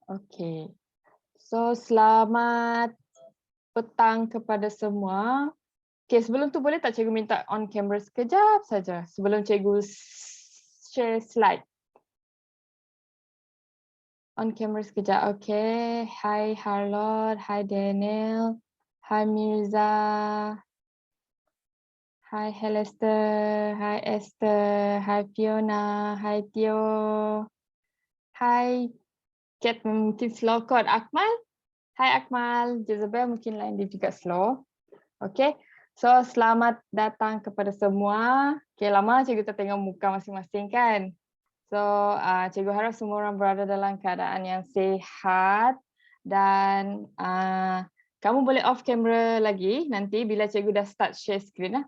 Okay. So, selamat petang kepada semua. Okay, sebelum tu boleh tak cikgu minta on camera sekejap saja sebelum cikgu share slide. On camera sekejap. Okay. Hi Harlot, hi Daniel, hi Mirza, hi Helester, hi Esther, hi Fiona, hi Theo, hi Kat mungkin slow kot. Akmal, hi Akmal, Jezebel mungkin lain dia juga slow. Okay. So, selamat datang kepada semua. Okay, lama cikgu tak tengok muka masing-masing kan. So, cikgu harap semua orang berada dalam keadaan yang sihat dan kamu boleh off camera lagi nanti bila cikgu dah start share screen.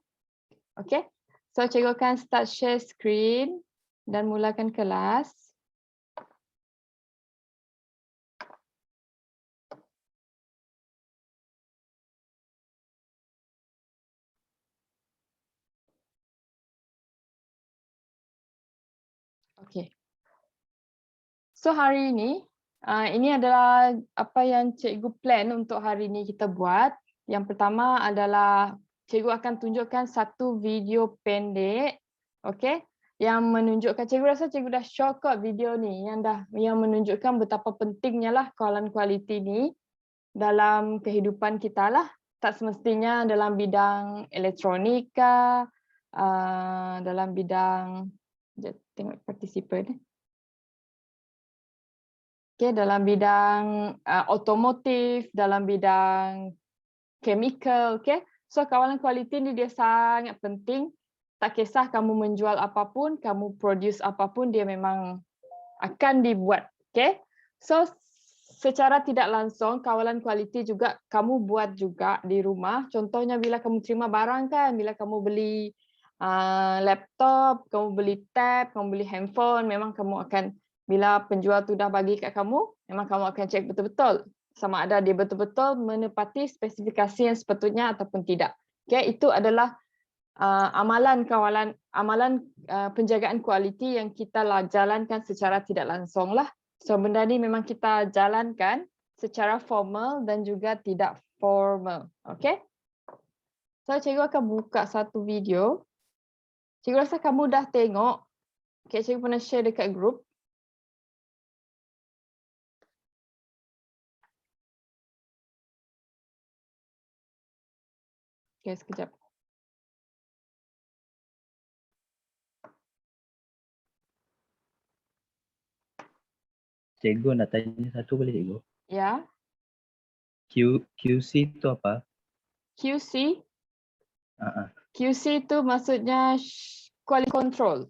Okay. So, cikgu akan start share screen dan mulakan kelas. Okay. So hari ini adalah apa yang cikgu plan untuk hari ini kita buat. Yang pertama adalah cikgu akan tunjukkan satu video pendek, okay, yang menunjukkan, cikgu rasa cikgu dah show kot video ni yang menunjukkan betapa pentingnya lah kawalan kualiti ni dalam kehidupan kita lah. Tak semestinya dalam bidang elektronika, dalam bidang, tengok partisipan. Okay, dalam bidang otomotif, dalam bidang chemical, okay. So kawalan kualiti ni dia sangat penting. Tak kisah kamu menjual apapun, kamu produce apapun, dia memang akan dibuat, okay. So secara tidak langsung kawalan kualiti juga kamu buat juga di rumah. Contohnya bila kamu terima barang kan, bila kamu beli laptop, kamu beli tab, kamu beli handphone, memang kamu akan, bila penjual tu dah bagi kat kamu, memang kamu akan cek betul-betul sama ada dia betul-betul menepati spesifikasi yang sepatutnya ataupun tidak. Okay, itu adalah amalan penjagaan kualiti yang kita jalankan secara tidak langsung lah. So benda ni memang kita jalankan secara formal dan juga tidak formal. Okay. So cikgu akan buka satu video. Cikgu rasa kamu dah tengok. Okay, cikgu pernah share dekat grup. Okay, sekejap. Cikgu nak tanya satu boleh cikgu? Ya. QC itu apa? QC? QC itu maksudnya quality control.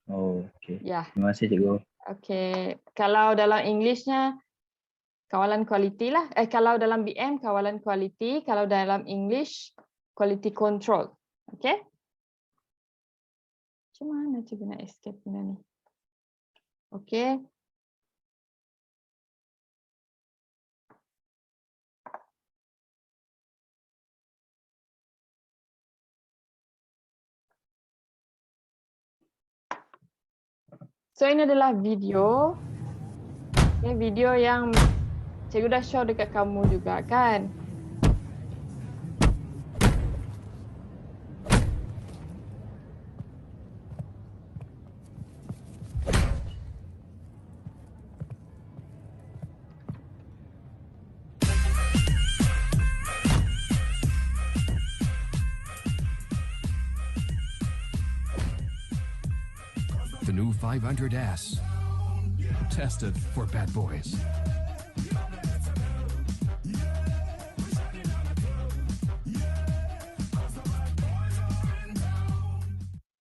Oh, okey. Ya. Terima kasih cikgu. Okey. Kalau dalam Englishnya kawalan kualiti lah. Kalau dalam BM kawalan kualiti, kalau dalam English quality control. Okey? Macam mana cikgu nak escape benda ni? Okey. So ini adalah video. Okay, video yang cikgu dah show dekat kamu juga kan? The new 500S, tested for bad boys.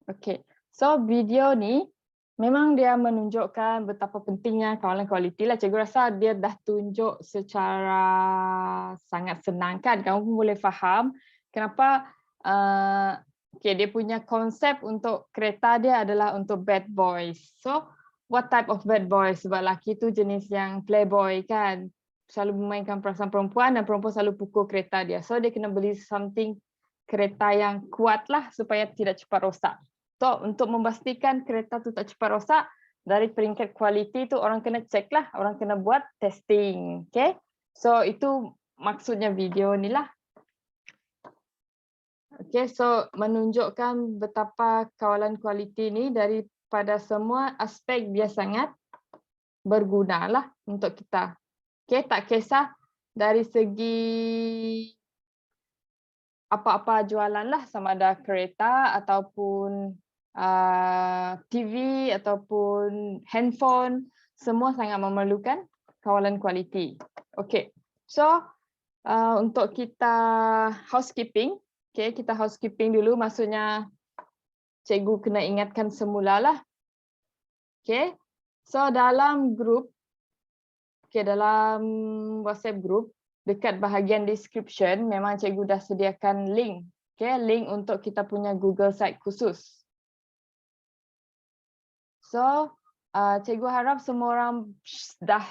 Okay, so video ni memang dia menunjukkan betapa pentingnya kawalan kualiti lah. Cikgu rasa dia dah tunjuk secara sangat senang kan. Kamu pun boleh faham kenapa okay, dia punya konsep untuk kereta dia adalah untuk bad boys. So, what type of bad boys? Sebab lelaki tu jenis yang playboy kan. Selalu memainkan perasaan perempuan dan perempuan selalu pukul kereta dia. So, dia kena beli something kereta yang kuat lah supaya tidak cepat rosak. So, untuk memastikan kereta tu tak cepat rosak, dari peringkat kualiti tu orang kena check lah, orang kena buat testing. Okay, so itu maksudnya video ni lah. Okay, so menunjukkan betapa kawalan kualiti ni daripada semua aspek dia sangat berguna lah untuk kita. Okay, tak kisah dari segi apa-apa jualan lah, sama ada kereta ataupun TV ataupun handphone, semua sangat memerlukan kawalan kualiti. Okay, so untuk kita housekeeping, okay, kita housekeeping dulu, maksudnya cikgu kena ingatkan semula lah. Okay, so dalam grup, okay, dalam WhatsApp group, dekat bahagian description, memang cikgu dah sediakan link. Okay, link untuk kita punya Google Site khusus. So, cikgu harap semua orang dah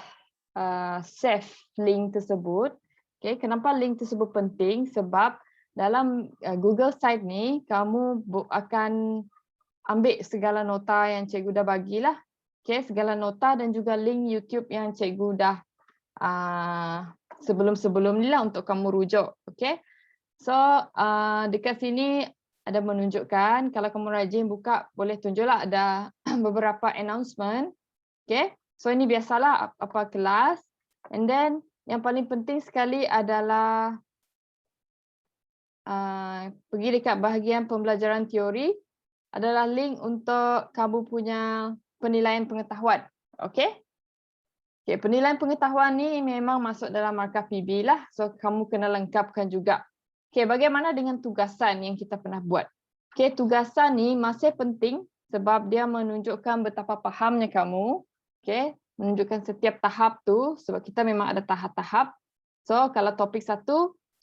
save link tersebut. Okay, kenapa link tersebut penting? Sebab dalam Google Site ni, kamu akan ambil segala nota yang cikgu dah bagilah. Okay, segala nota dan juga link YouTube yang cikgu dah sebelum-sebelum ni lah untuk kamu rujuk. Okay, so dekat sini ada menunjukkan, kalau kamu rajin buka, boleh tunjuklah ada beberapa announcement. Okay, so ini biasalah apa kelas. And then yang paling penting sekali adalah pergi dekat bahagian pembelajaran teori, adalah link untuk kamu punya penilaian pengetahuan. Okay, okay, penilaian pengetahuan ni memang masuk dalam markah PB lah. So kamu kena lengkapkan juga. Okay, bagaimana dengan tugasan yang kita pernah buat? Okay, tugasan ni masih penting sebab dia menunjukkan betapa fahamnya kamu. Okay, menunjukkan setiap tahap tu, sebab kita memang ada tahap-tahap. So kalau topik 1,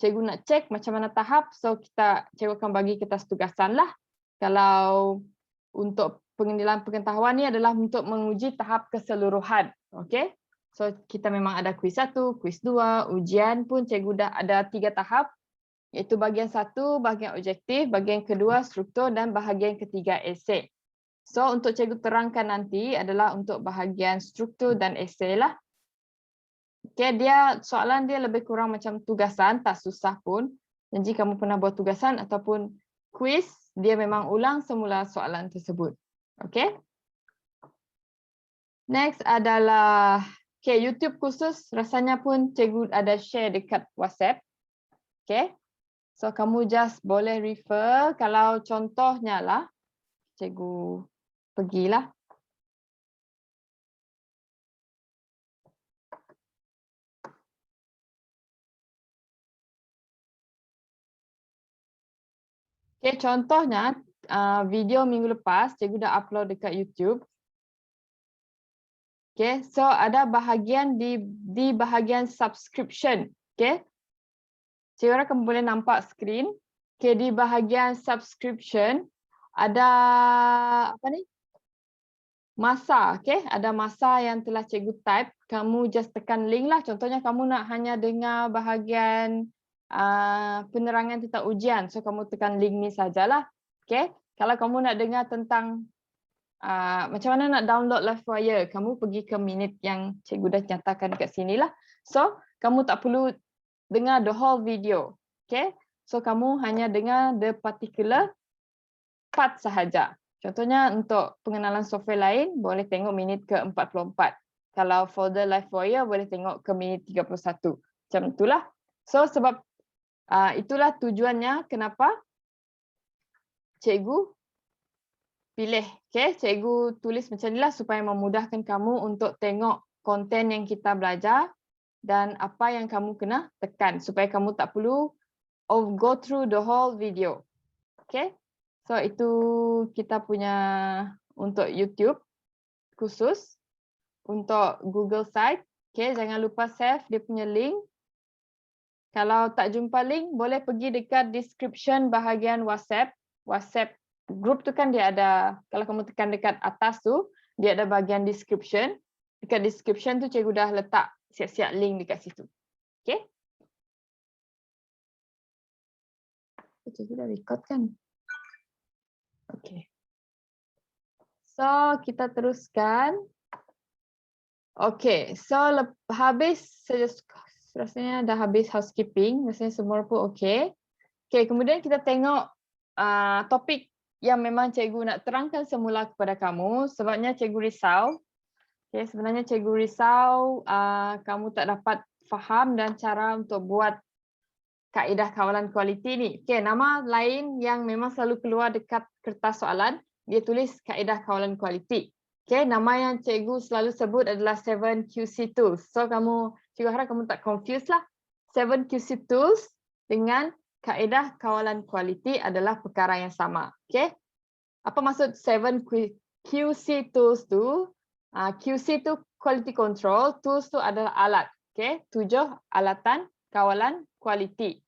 cikgu nak cek macam mana tahap, so cikgu akan bagi kita tugasan lah. Kalau untuk penilaian pengetahuan ni adalah untuk menguji tahap keseluruhan. Okay, so kita memang ada kuis 1, kuis 2, ujian pun cikgu dah ada 3 tahap. Iaitu bahagian 1, bahagian objektif, bahagian kedua struktur dan bahagian ketiga esei. So untuk cikgu terangkan nanti adalah untuk bahagian struktur dan esei lah. Okay, soalan dia lebih kurang macam tugasan, tak susah pun. Dan jika kamu pernah buat tugasan ataupun kuis, dia memang ulang semula soalan tersebut. Okay. Next adalah YouTube khusus, rasanya pun cikgu ada share dekat WhatsApp. Okay. So, kamu just boleh refer, kalau contohnya lah, cikgu pergilah. Okay, contohnya, video minggu lepas, cikgu dah upload dekat YouTube. Okay, so ada bahagian di bahagian subscription. Okay. Cikgu harap kamu boleh nampak skrin. Okay, di bahagian subscription ada apa ni? Masa, okay? Ada masa yang telah cikgu type. Kamu just tekan link lah. Contohnya kamu nak hanya dengar bahagian penerangan tentang ujian. So kamu tekan link ni sajalah. Okay? Kalau kamu nak dengar tentang macam mana nak download Livewire, kamu pergi ke minit yang cikgu dah nyatakan dekat sini lah. So kamu tak perlu dengar the whole video. Okay? So kamu hanya dengar the particular part sahaja. Contohnya untuk pengenalan software lain, boleh tengok minit ke-44. Kalau folder Livewire, boleh tengok ke minit 31. Macam itulah. So sebab itulah tujuannya kenapa cikgu pilih. Okay? Cikgu tulis macam inilah supaya memudahkan kamu untuk tengok konten yang kita belajar dan apa yang kamu kena tekan supaya kamu tak perlu go through the whole video. Okay? So itu kita punya untuk YouTube khusus. Untuk Google Site, okay, jangan lupa save dia punya link. Kalau tak jumpa link, boleh pergi dekat description bahagian WhatsApp. WhatsApp group tu kan dia ada, kalau kamu tekan dekat atas tu, dia ada bahagian description. Dekat description tu cikgu dah letak siap-siap link dekat situ. Okay? Cikgu dah record kan? Okay. So, kita teruskan. Okay, so habis, rasanya dah habis housekeeping, rasanya semua pun okay. Okay, kemudian kita tengok topik yang memang cikgu nak terangkan semula kepada kamu, sebabnya cikgu risau. Okay, sebenarnya cikgu risau kamu tak dapat faham dan cara untuk buat kaedah kawalan kualiti ni. Okay, nama lain yang memang selalu keluar dekat kertas soalan, dia tulis kaedah kawalan kualiti. Okay, nama yang cikgu selalu sebut adalah 7QC Tools. So, cikgu harap kamu tak confuse lah. 7QC Tools dengan kaedah kawalan kualiti adalah perkara yang sama. Okay, apa maksud 7QC Tools tu? QC tu quality control, tools tu adalah alat. Okay, 7 alatan kawalan kualiti.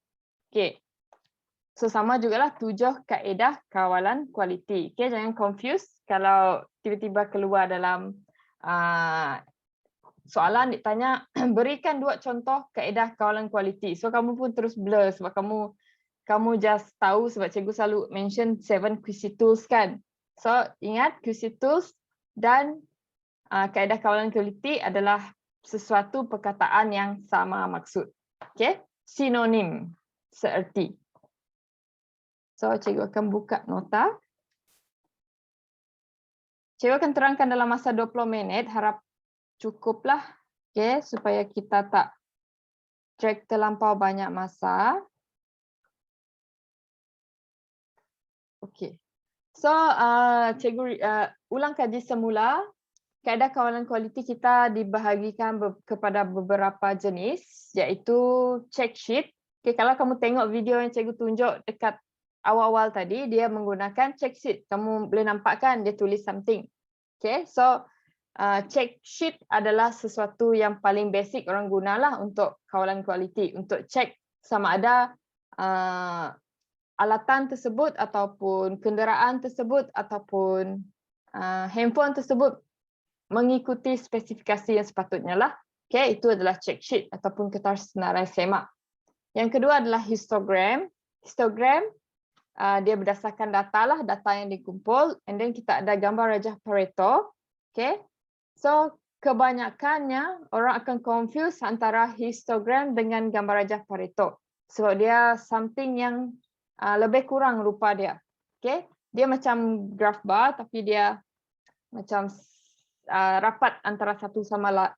Okay, so sama jugalah 7 kaedah kawalan kualiti. Okay, jangan confuse kalau tiba-tiba keluar dalam soalan ditanya berikan 2 contoh kaedah kawalan kualiti. So kamu pun terus blur sebab kamu just tahu sebab cikgu selalu mention 7 QC tools kan. So ingat QC tools dan kaedah kawalan kualiti adalah sesuatu perkataan yang sama maksud. Okay, sinonim, seerti. So cikgu akan buka nota. Cikgu akan terangkan dalam masa 20 minit, harap cukuplah, okay, supaya kita tak drag terlampau banyak masa. Okay, so cikgu ulang kaji semula. Kaedah kawalan kualiti kita dibahagikan kepada beberapa jenis, iaitu check sheet. Okay, kalau kamu tengok video yang cikgu tunjuk dekat awal-awal tadi, dia menggunakan check sheet. Kamu boleh nampak kan dia tulis something. Okay, so check sheet adalah sesuatu yang paling basic orang gunalah untuk kawalan kualiti, untuk check sama ada alatan tersebut ataupun kenderaan tersebut ataupun handphone tersebut mengikuti spesifikasi yang sepatutnya lah. Okay, itu adalah check sheet ataupun kertas senarai semak. Yang kedua adalah histogram. Histogram dia berdasarkan data yang dikumpul, and then kita ada gambar rajah Pareto. Okay, so kebanyakannya orang akan confuse antara histogram dengan gambar rajah Pareto sebab dia something yang lebih kurang rupa dia. Okay, dia macam graph bar tapi dia macam rapat antara satu sama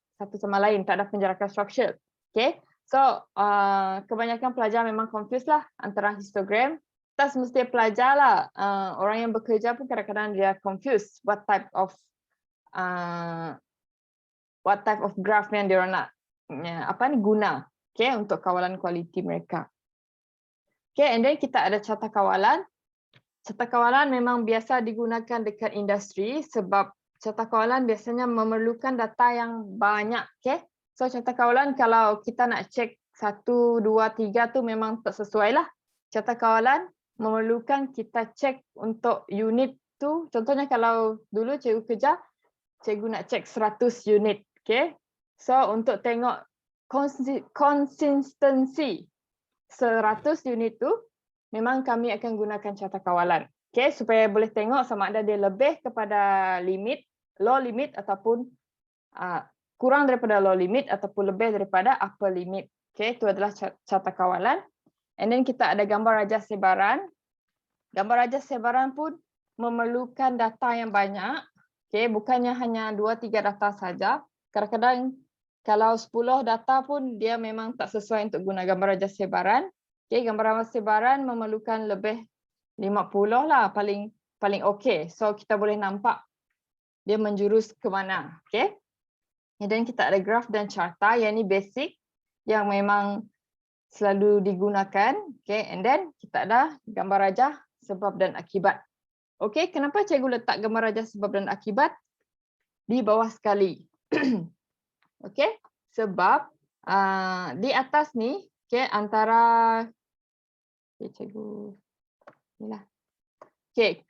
lain, tak ada penjarakan struktur. Okay, so kebanyakan pelajar memang confuse lah antara histogram. Tak semestinya pelajar lah, orang yang bekerja pun kadang-kadang dia confuse what type of graph yang dia nak guna, okay, untuk kawalan kualiti mereka. Okay, and then kita ada carta kawalan. Carta kawalan memang biasa digunakan dekat industri sebab carta kawalan biasanya memerlukan data yang banyak. Okay, so carta kawalan kalau kita nak cek 1, 2, 3 tu memang tak sesuai lah. Carta kawalan memerlukan kita cek untuk unit tu. Contohnya kalau dulu cikgu kerja, cikgu nak cek 100 unit. Okay, so untuk tengok konsistensi 100 unit tu, memang kami akan gunakan carta kawalan. Okay, supaya boleh tengok sama ada dia lebih kepada limit, low limit ataupun kurang daripada low limit ataupun lebih daripada upper limit. Okay, itu adalah carta kawalan. And then kita ada gambar rajah sebaran. Gambar rajah sebaran pun memerlukan data yang banyak. Okay, bukannya hanya 2-3 data saja. Kadang-kadang kalau 10 data pun dia memang tak sesuai untuk guna gambar rajah sebaran. Okay, gambar rajah sebaran memerlukan lebih 50 lah paling okey. So kita boleh nampak dia menjurus ke mana. Okay. Dan kita ada graf dan carta, yang ini basic yang memang selalu digunakan. Okay, and then kita ada gambar rajah sebab dan akibat. Okay, kenapa cikgu letak gambar rajah sebab dan akibat di bawah sekali? Okay, sebab di atas ni, okay, antara cikgu inilah. Okay,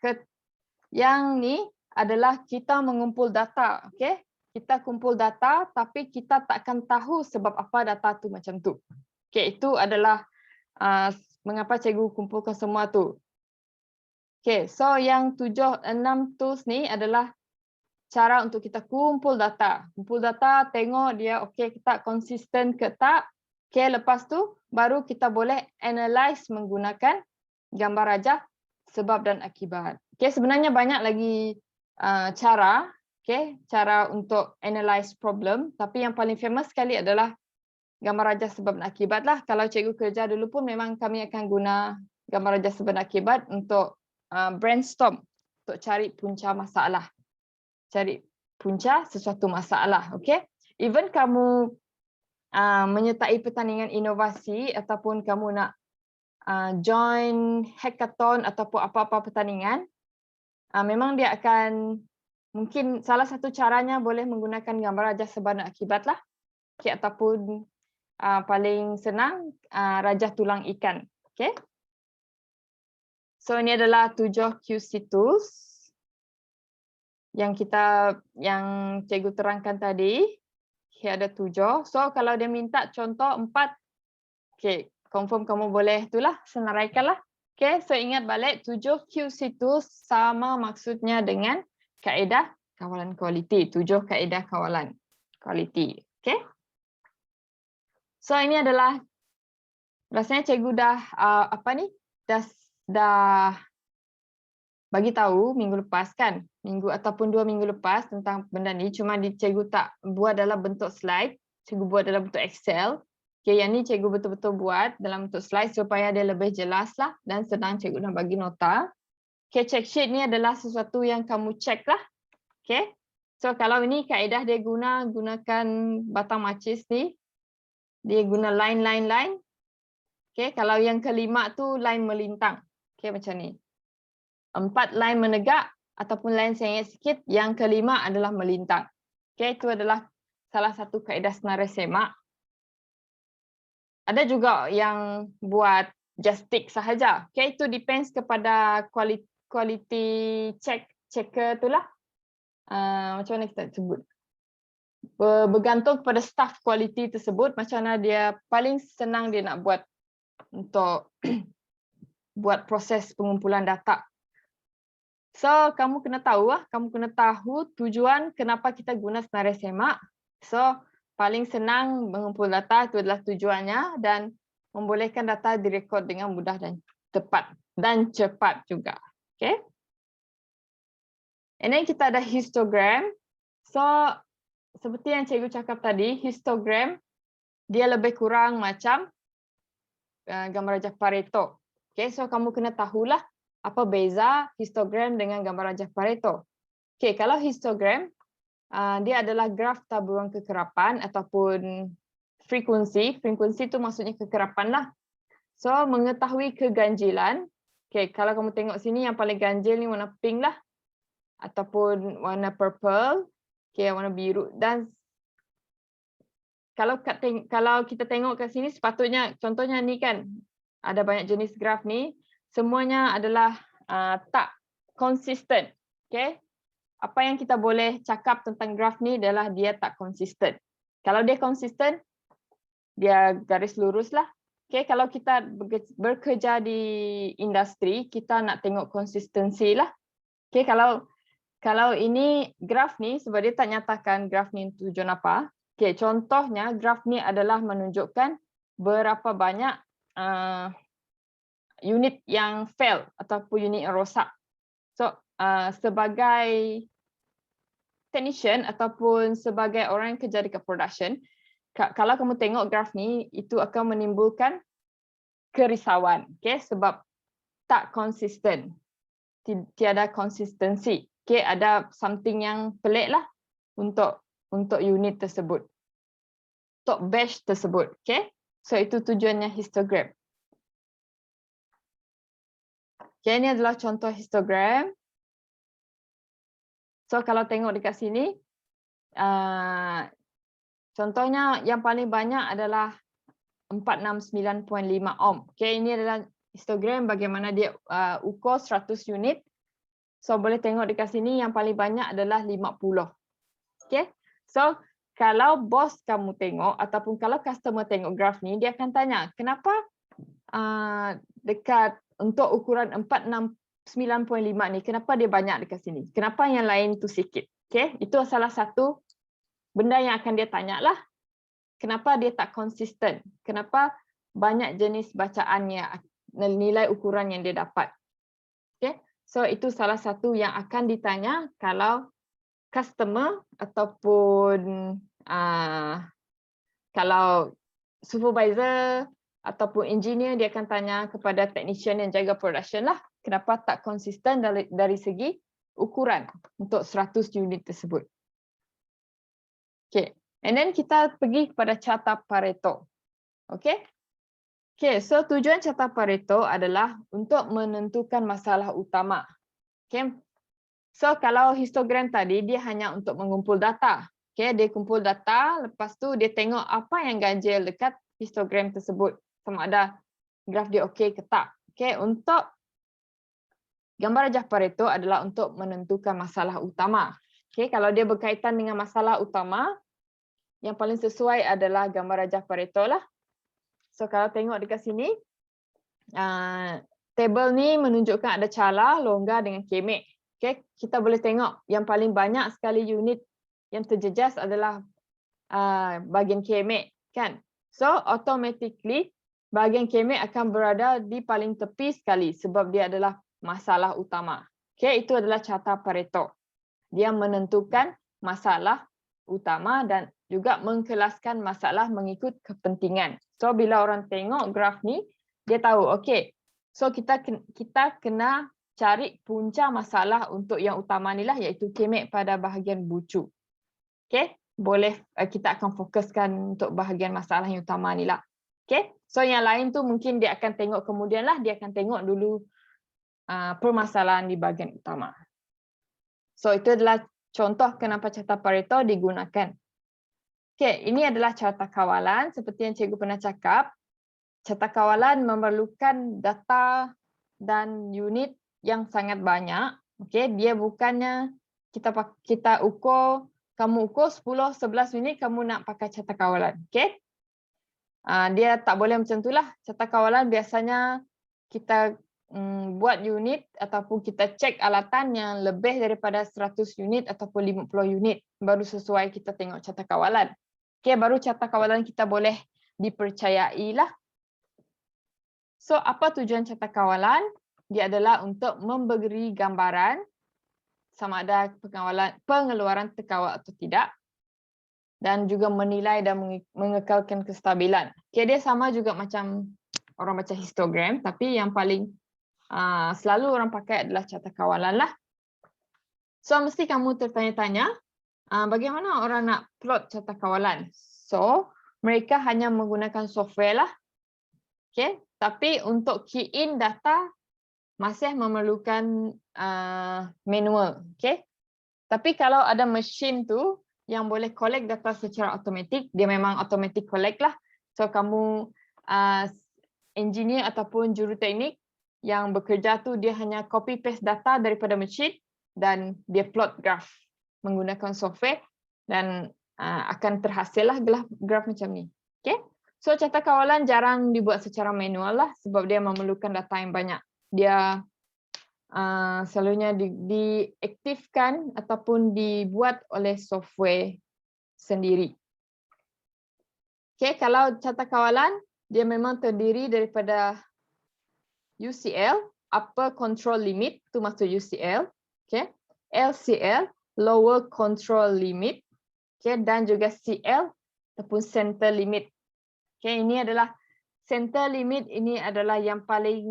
yang ni adalah kita mengumpul data. Okay, kita kumpul data tapi kita takkan tahu sebab apa data tu macam tu. Okay, itu adalah mengapa cikgu kumpulkan semua tu. Okay, so yang 6 tools ni adalah cara untuk kita kumpul data. Kumpul data, tengok dia okey ke tak, konsisten ke tak. Okey, lepas tu baru kita boleh analyze menggunakan gambar rajah sebab dan akibat. Okey, sebenarnya banyak lagi cara, okey, cara untuk analyze problem, tapi yang paling famous sekali adalah gambar rajah sebab dan akibat lah. Kalau cikgu kerja dulu pun memang kami akan guna gambar rajah sebab dan akibat untuk brainstorm, untuk cari punca masalah. Cari punca sesuatu masalah, okey? Even kamu menyertai pertandingan inovasi ataupun kamu nak join hackathon ataupun apa-apa pertandingan, memang dia akan, mungkin salah satu caranya boleh menggunakan gambar rajah sebab dan akibat lah. Okay, ataupun paling senang rajah tulang ikan. Okay. So ini adalah 7 QC tools yang cikgu terangkan tadi. Okay, ada 7. So kalau dia minta contoh 4, okay, confirm kamu boleh itulah senaraikanlah. Okay, so ingat balik 7 QC tools sama maksudnya dengan kaedah kawalan kualiti. 7 kaedah kawalan kualiti. Okay. So ini adalah, rasanya cikgu dah dah bagi tahu minggu lepas kan, minggu ataupun 2 minggu lepas tentang benda ni, cuma cikgu tak buat dalam bentuk slide, cikgu buat dalam bentuk Excel. Okay, yang ni cikgu betul-betul buat dalam bentuk slide supaya dia lebih jelas lah dan senang cikgu nak bagi nota. Okay, check sheet ni adalah sesuatu yang kamu check lah. Okay, so kalau ini kaedah dia gunakan batang macis ni, dia guna line. Okay, kalau yang kelima tu line melintang. Okay, macam ni. 4 line menegak ataupun line sengit sikit, yang kelima adalah melintang. Okay, itu adalah salah satu kaedah senarai semak. Ada juga yang buat just tick sahaja. Okay, itu depends kepada quality checker tu lah. Macam mana kita sebut? Bergantung kepada staff quality tersebut, macam mana dia paling senang dia nak buat untuk buat proses pengumpulan data. So, kamu kena tahu lah, kamu kena tahu tujuan kenapa kita guna senarai semak. So, paling senang mengumpul data itu adalah tujuannya dan membolehkan data direkod dengan mudah dan tepat dan cepat juga. Okay. And then kita ada histogram. So, seperti yang cikgu cakap tadi, histogram dia lebih kurang macam gambar rajah Pareto. Okay, so kamu kena tahulah apa beza histogram dengan gambar rajah Pareto. Okay, kalau histogram, dia adalah graf taburan kekerapan ataupun frekuensi. Frekuensi itu maksudnya kekerapan lah. So, mengetahui keganjilan. Okay, kalau kamu tengok sini yang paling ganjil ni warna pink lah. Ataupun warna purple. Okay, warna biru. Dan kalau kita tengok kat sini, sepatutnya contohnya ni kan, ada banyak jenis graf ni, semuanya adalah tak konsisten. Okay? Apa yang kita boleh cakap tentang graf ni adalah dia tak konsisten. Kalau dia konsisten, dia garis lurus lah. Okay? Kalau kita bekerja di industri, kita nak tengok konsistensi lah. Okay? Kalau ini graf ni, sebab dia tak nyatakan graf ni tujuan apa. Okay, contohnya graf ni adalah menunjukkan berapa banyak unit yang fail ataupun unit yang rosak. So, sebagai technician ataupun sebagai orang yang kerja dekat production, kalau kamu tengok graf ni, itu akan menimbulkan kerisauan. Okay, sebab tak konsisten. Tiada konsistensi. Okay, ada something yang pelik lah untuk unit tersebut, untuk batch tersebut. Okay, so itu tujuannya histogram. Okay, ini adalah contoh histogram. So kalau tengok dekat sini, contohnya yang paling banyak adalah 469.5 ohm. Okay, ini adalah histogram bagaimana dia ukur 100 unit. So boleh tengok dekat sini yang paling banyak adalah 50. Okay. So, kalau bos kamu tengok ataupun kalau customer tengok graf ni, dia akan tanya, kenapa dekat untuk ukuran 469.5 ni, kenapa dia banyak dekat sini? Kenapa yang lain tu sikit? Okay, itu salah satu benda yang akan dia tanya lah. Kenapa dia tak konsisten? Kenapa banyak jenis bacaannya, nilai ukuran yang dia dapat? Okay, so itu salah satu yang akan ditanya kalau customer ataupun kalau supervisor ataupun engineer, dia akan tanya kepada technician yang jaga production lah, kenapa tak konsisten dari segi ukuran untuk 100 unit tersebut. Okay, and then kita pergi kepada carta Pareto. Okay, so tujuan carta Pareto adalah untuk menentukan masalah utama. Okay, so kalau histogram tadi, dia hanya untuk mengumpul data. Okay, dia kumpul data, lepas tu dia tengok apa yang ganjil dekat histogram tersebut. Sama ada graf dia okey ke tak. Okay, untuk gambar rajah Pareto adalah untuk menentukan masalah utama. Okay, kalau dia berkaitan dengan masalah utama, yang paling sesuai adalah gambar rajah Pareto lah. So kalau tengok dekat sini, table ni menunjukkan ada cala, longgar dengan kemek. Okay, kita boleh tengok yang paling banyak sekali unit yang terjejas adalah bahagian kemek, kan? So automatically bahagian kemek akan berada di paling tepi sekali sebab dia adalah masalah utama. Okay, itu adalah carta Pareto. Dia menentukan masalah utama dan juga mengkelaskan masalah mengikut kepentingan. So bila orang tengok graf ni, dia tahu, okay, so kita kena cari punca masalah untuk yang utama ni lah, iaitu kemek pada bahagian bucu. Okay, boleh kita akan fokuskan untuk bahagian masalah yang utama ni lah. Okay, so yang lain tu mungkin dia akan tengok kemudian lah, dia akan tengok dulu permasalahan di bahagian utama. So itu adalah contoh kenapa carta Pareto digunakan. Okay, ini adalah carta kawalan. Seperti yang cikgu pernah cakap, carta kawalan memerlukan data dan unit yang sangat banyak. Okay, dia bukannya kita ukur, kamu ukur 10, 11 unit, kamu nak pakai carta kawalan. Okay, dia tak boleh macam itulah. Carta kawalan biasanya kita buat unit ataupun kita cek alatan yang lebih daripada 100 unit ataupun 50 unit, baru sesuai kita tengok carta kawalan. Okay, baru carta kawalan kita boleh dipercayai lah. So apa tujuan carta kawalan? Dia adalah untuk memberi gambaran sama ada pengeluaran terkawal atau tidak, dan juga menilai dan mengekalkan kestabilan. Okay, dia sama juga macam orang baca histogram, tapi yang paling selalu orang pakai adalah carta kawalan lah. So mesti kamu tertanya-tanya, bagaimana orang nak plot carta kawalan? So mereka hanya menggunakan software lah. Okay, tapi untuk key in data masih memerlukan manual. Okay, tapi kalau ada mesin tu yang boleh collect data secara automatik, dia memang automatic collect lah. So kamu engineer ataupun juruteknik yang bekerja tu, dia hanya copy paste data daripada mesin dan dia plot graf menggunakan software dan akan terhasil lah graf macam ni. Okay, so carta kawalan jarang dibuat secara manual lah sebab dia memerlukan data yang banyak. Dia selalunya diaktifkan ataupun dibuat oleh software sendiri. Okay, kalau carta kawalan, dia memang terdiri daripada UCL, upper control limit, itu maksud UCL. Okay, LCL, lower control limit. Okay, dan juga CL ataupun center limit. Okay, ini adalah center limit, ini adalah yang paling,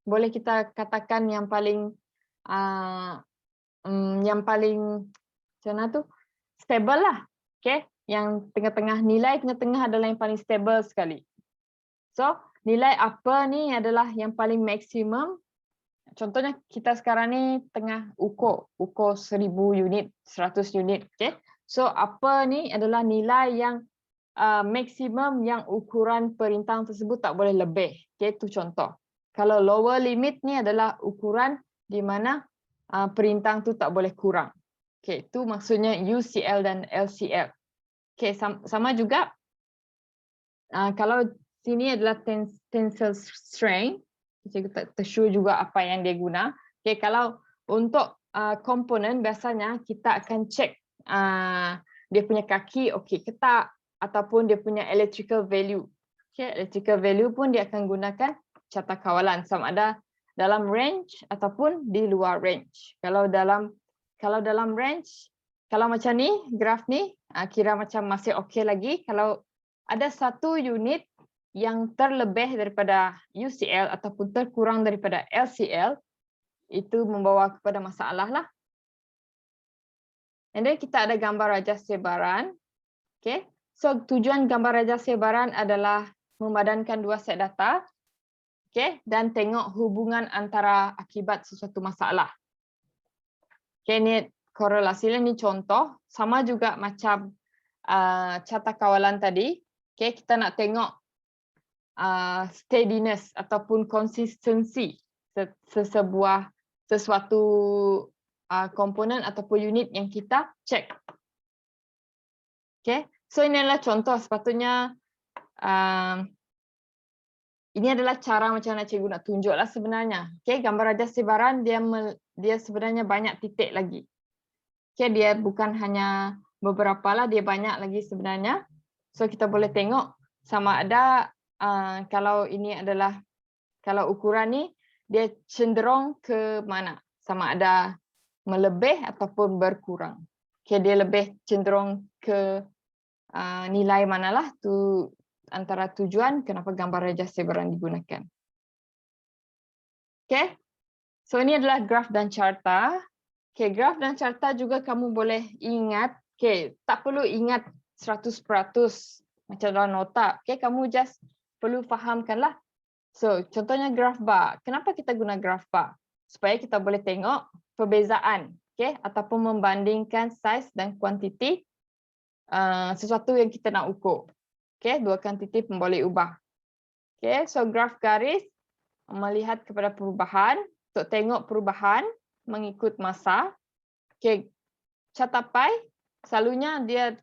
boleh kita katakan yang paling macam mana tu, stable lah. Okay, yang tengah-tengah, nilai tengah-tengah adalah yang paling stable sekali. So nilai upper ni adalah yang paling maksimum. Contohnya kita sekarang ni tengah ukur 1000 unit, 100 unit. Okay, so upper ni adalah nilai yang maksimum yang ukuran perintah tersebut tak boleh lebih. Okay, itu contoh. Kalau lower limit ni adalah ukuran di mana perintah tu tak boleh kurang. Okay, itu maksudnya UCL dan LCL. Okay, sama juga kalau sini adalah tensile strength. Cikgu tak tersure juga apa yang dia guna. Okay, kalau untuk komponen, biasanya kita akan cek dia punya kaki okey ke tak, ataupun dia punya electrical value. Okay, electrical value pun dia akan gunakan carta kawalan sama ada dalam range ataupun di luar range. Kalau dalam range, kalau macam ni, graf ni, kira macam masih okey lagi. Kalau ada satu unit yang terlebih daripada UCL ataupun terkurang daripada LCL, itu membawa kepada masalah lah. And then kita ada gambar rajah sebaran. Okay. So tujuan gambar rajah sebaran adalah memadankan dua set data, okay, dan tengok hubungan antara akibat sesuatu masalah. Okay, ni korelasi lah, ni contoh. Sama juga macam carta kawalan tadi. Okay, kita nak tengok steadiness ataupun konsistensi sesuatu komponen ataupun unit yang kita cek. Okay, so ini adalah contoh. Sepatutnya ini adalah cara macam mana cikgu nak tunjuk lah sebenarnya. Okay, gambar rajah sebaran dia sebenarnya banyak titik lagi. Okay, dia bukan hanya beberapa lah, dia banyak lagi sebenarnya. So kita boleh tengok sama ada kalau ini adalah, kalau ukuran ni dia cenderung ke mana, sama ada melebih ataupun berkurang. Okay, dia lebih cenderung ke nilai manalah tu antara tujuan kenapa gambar rajah sebaran digunakan. Okay, so ini adalah graf dan carta. Okay, graf dan carta juga kamu boleh ingat. Okay, tak perlu ingat 100% macam dalam nota. Okay, kamu just perlu fahamkanlah. So, contohnya graf bar. Kenapa kita guna graf bar? Supaya kita boleh tengok perbezaan, okay, ataupun membandingkan saiz dan kuantiti sesuatu yang kita nak ukur. Okay, dua kuantiti pun boleh ubah. Okay, so graf garis melihat kepada perubahan, untuk tengok perubahan mengikut masa. Okay, carta pie selalunya dia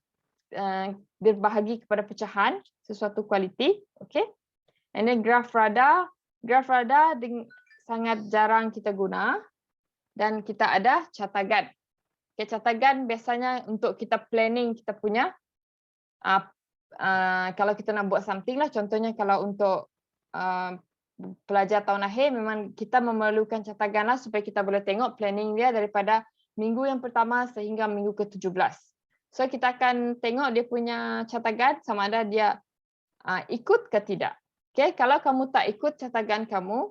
berbahagi kepada pecahan sesuatu kualiti. Okay, and then graf radar sangat jarang kita guna, dan kita ada carta Gantt. Okay, carta Gantt biasanya untuk kita planning kita punya kalau kita nak buat something lah, contohnya kalau untuk pelajar tahun akhir, memang kita memerlukan carta Gantt lah supaya kita boleh tengok planning dia daripada minggu yang pertama sehingga minggu ke-17. So kita akan tengok dia punya carta Gantt sama ada dia ikut ke tidak. Okay, kalau kamu tak ikut carta Gantt kamu,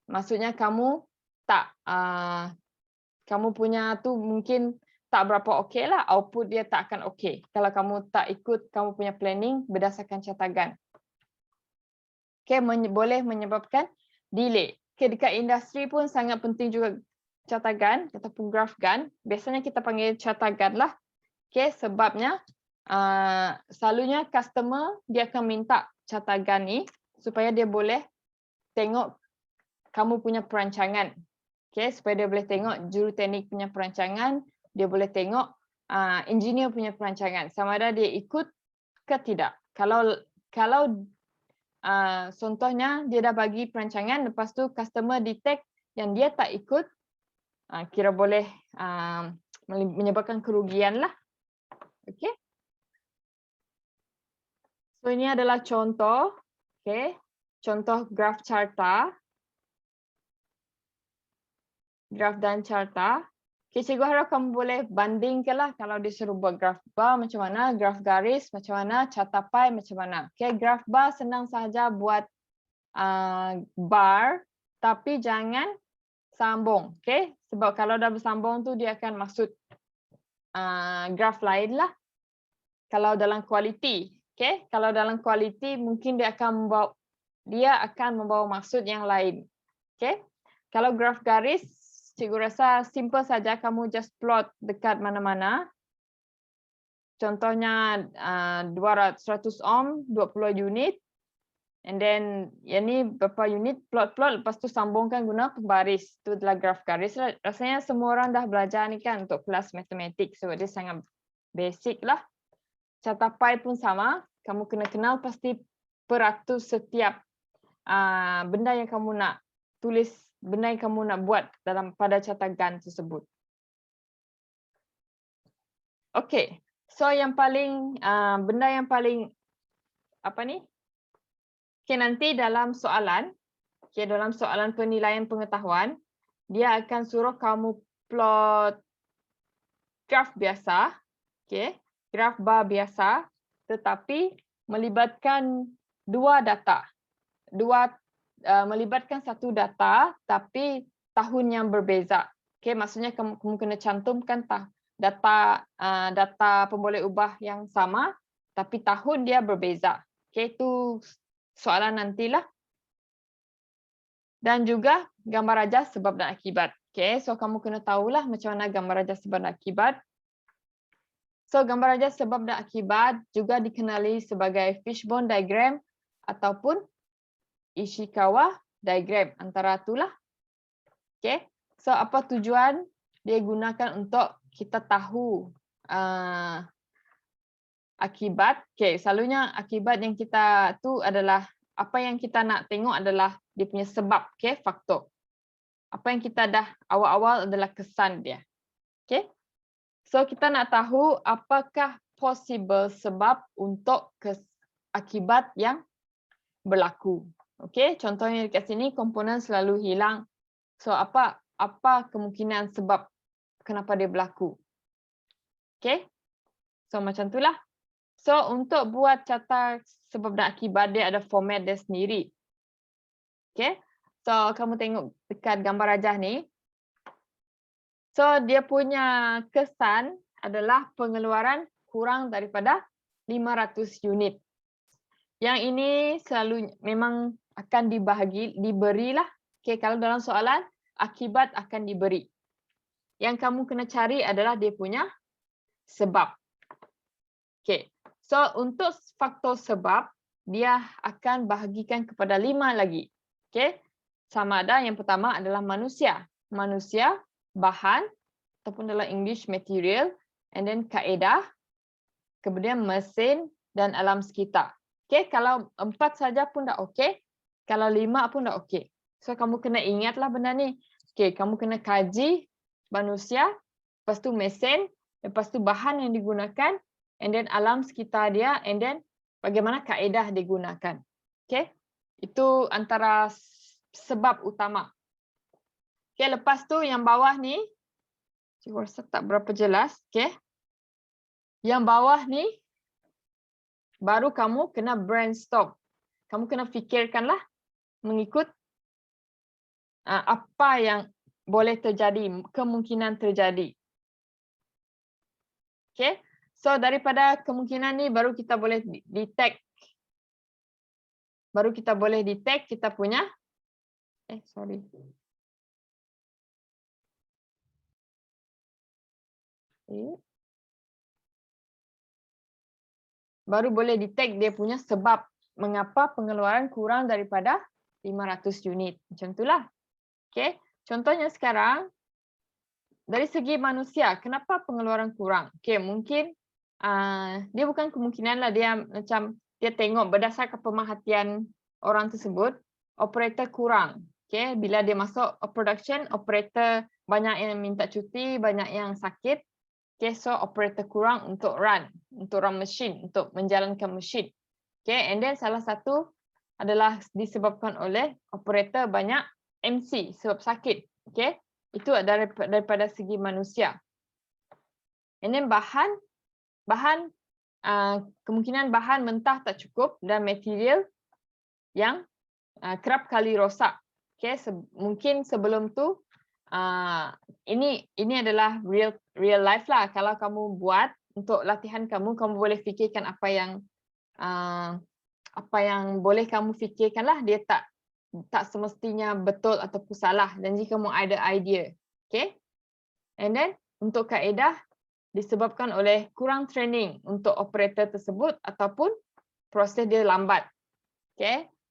maksudnya kamu tak kamu punya tu mungkin tak berapa okey lah, output dia tak akan okey kalau kamu tak ikut kamu punya planning berdasarkan carta Gantt. Okay, boleh menyebabkan delay. Okay, dekat industri pun sangat penting juga carta Gantt ataupun graf Gantt. Biasanya kita panggil carta Gantt lah. Okay, sebabnya selalunya customer dia akan minta carta Gantt ni supaya dia boleh tengok kamu punya perancangan. Okay, supaya dia boleh tengok juruteknik punya perancangan, dia boleh tengok engineer punya perancangan sama ada dia ikut ke tidak. Kalau contohnya dia dah bagi perancangan, lepas tu customer detect yang dia tak ikut, kira boleh menyebabkan kerugian lah. Okay. So ini adalah contoh, okay, contoh graf carta, graf dan carta. Okay, cikgu harap kamu boleh bandingkanlah kalau disuruh buat graf bar macam mana, graf garis macam mana, carta pie macam mana. Okay, graf bar senang sahaja buat bar, tapi jangan sambung. Okay, sebab kalau dah bersambung tu dia akan maksud graf lain lah. Kalau dalam kualiti, okay, kalau dalam kualiti mungkin dia akan membawa maksud yang lain. Okay, kalau graf garis, cikgu rasa simple saja, kamu just plot dekat mana-mana. Contohnya 100 ohm, 20 unit. And then yang ni berapa unit, plot, lepas tu sambungkan guna pembaris. Itu adalah graf garis. Rasanya semua orang dah belajar ni kan untuk kelas matematik, sebab dia sangat basic lah. Carta pie pun sama, kamu kena kenal pasti peratus setiap benda yang kamu nak tulis, benda yang kamu nak buat pada carta Gantt tersebut. Okay, so yang paling benda yang paling apa ni? Okay, nanti dalam soalan, dalam soalan penilaian pengetahuan, dia akan suruh kamu plot graf biasa, graf bar biasa, tetapi melibatkan dua data, melibatkan satu data, tapi tahun yang berbeza. Maksudnya kamu kena cantumkan data pemboleh ubah yang sama, tapi tahun dia berbeza. Itu soalan nantilah. Dan juga gambar raja sebab dan akibat. So kamu kena tahulah macam mana gambar raja sebab dan akibat. So gambar raja sebab dan akibat juga dikenali sebagai fishbone diagram ataupun Ishikawa diagram, antara itulah. So apa tujuan dia gunakan untuk kita tahu akibat? Selalunya akibat yang kita tu adalah apa yang kita nak tengok adalah dia punya sebab, faktor. Apa yang kita dah awal-awal adalah kesan dia. So kita nak tahu apakah possible sebab untuk akibat yang berlaku. Contohnya dekat sini komponen selalu hilang. So apa kemungkinan sebab kenapa dia berlaku? So macam itulah. So untuk buat catat sebab dan akibat dia ada format dia sendiri. So kamu tengok dekat gambar rajah ni. So dia punya kesan adalah pengeluaran kurang daripada 500 unit. Yang ini selalu memang akan diberilah. Kalau dalam soalan, akibat akan diberi. Yang kamu kena cari adalah dia punya sebab. So untuk faktor sebab, dia akan bahagikan kepada 5 lagi. Sama ada yang pertama adalah manusia. Manusia, bahan, ataupun dalam English material, and then kaedah, kemudian mesin, dan alam sekitar. Kalau 4 saja pun dah okey. Kalau 5 pun dah okey. So kamu kena ingatlah benda ni. Kamu kena kaji manusia, lepas tu mesin, lepas tu bahan yang digunakan, and then alam sekitar dia, and then bagaimana kaedah digunakan. Itu antara sebab utama. Lepas tu yang bawah ni, saya rasa tak berapa jelas. Yang bawah ni, baru kamu kena brainstorm. Kamu kena fikirkanlah mengikut apa yang boleh terjadi, kemungkinan terjadi. So daripada kemungkinan ni baru kita boleh detect. Baru kita boleh detect kita punya baru boleh detect dia punya sebab mengapa pengeluaran kurang daripada 500 unit. Macam itulah. Contohnya sekarang, dari segi manusia, kenapa pengeluaran kurang? Mungkin dia bukan kemungkinan lah, dia macam dia tengok berdasarkan pemerhatian orang tersebut, operator kurang. Bila dia masuk production, operator banyak yang minta cuti, banyak yang sakit. So operator kurang untuk run mesin, untuk menjalankan mesin. And then salah satu adalah disebabkan oleh operator banyak MC sebab sakit. Itu daripada segi manusia. And then kemungkinan bahan mentah tak cukup dan material yang kerap kali rosak. Mungkin sebelum tu ini adalah real life lah. Kalau kamu buat untuk latihan kamu boleh fikirkan apa yang boleh kamu fikirkan lah. Dia tak semestinya betul ataupun salah. Dan jika kamu ada idea. And then untuk kaedah disebabkan oleh kurang training untuk operator tersebut ataupun proses dia lambat.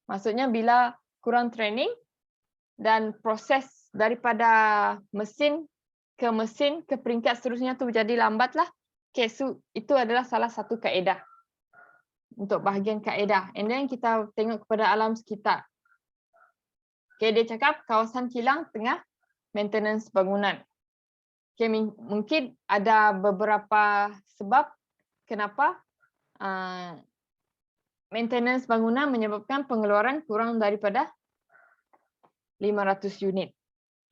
Maksudnya bila kurang training dan proses daripada mesin ke peringkat seterusnya tu jadi lambat lah. So itu adalah salah satu kaedah. Untuk bahagian kaedah. And then kita tengok kepada alam sekitar. Dia cakap kawasan kilang tengah maintenance bangunan. Okay, mungkin ada beberapa sebab kenapa maintenance bangunan menyebabkan pengeluaran kurang daripada 500 unit.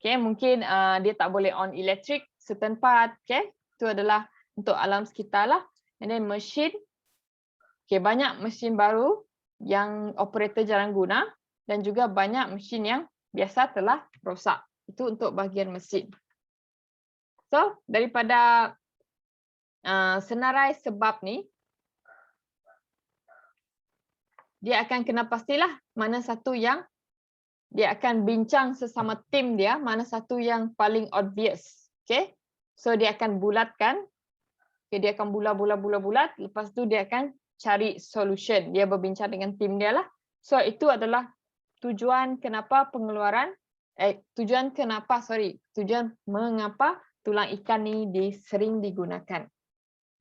Okay, mungkin dia tak boleh on electric certain part. Okay, itu adalah untuk alam sekitar lah. And then mesin, okay, banyak mesin baru yang operator jarang guna dan juga banyak mesin yang biasa telah rosak. Itu untuk bahagian mesin. So, daripada senarai sebab ni, dia akan kena pastilah mana satu yang dia akan bincang sesama tim dia, mana satu yang paling obvious. Okay? So, dia akan bulatkan. Okay, dia akan bulat. Lepas tu dia akan cari solution. Dia berbincang dengan tim dia lah. So, itu adalah tujuan mengapa tulang ikan ni sering digunakan.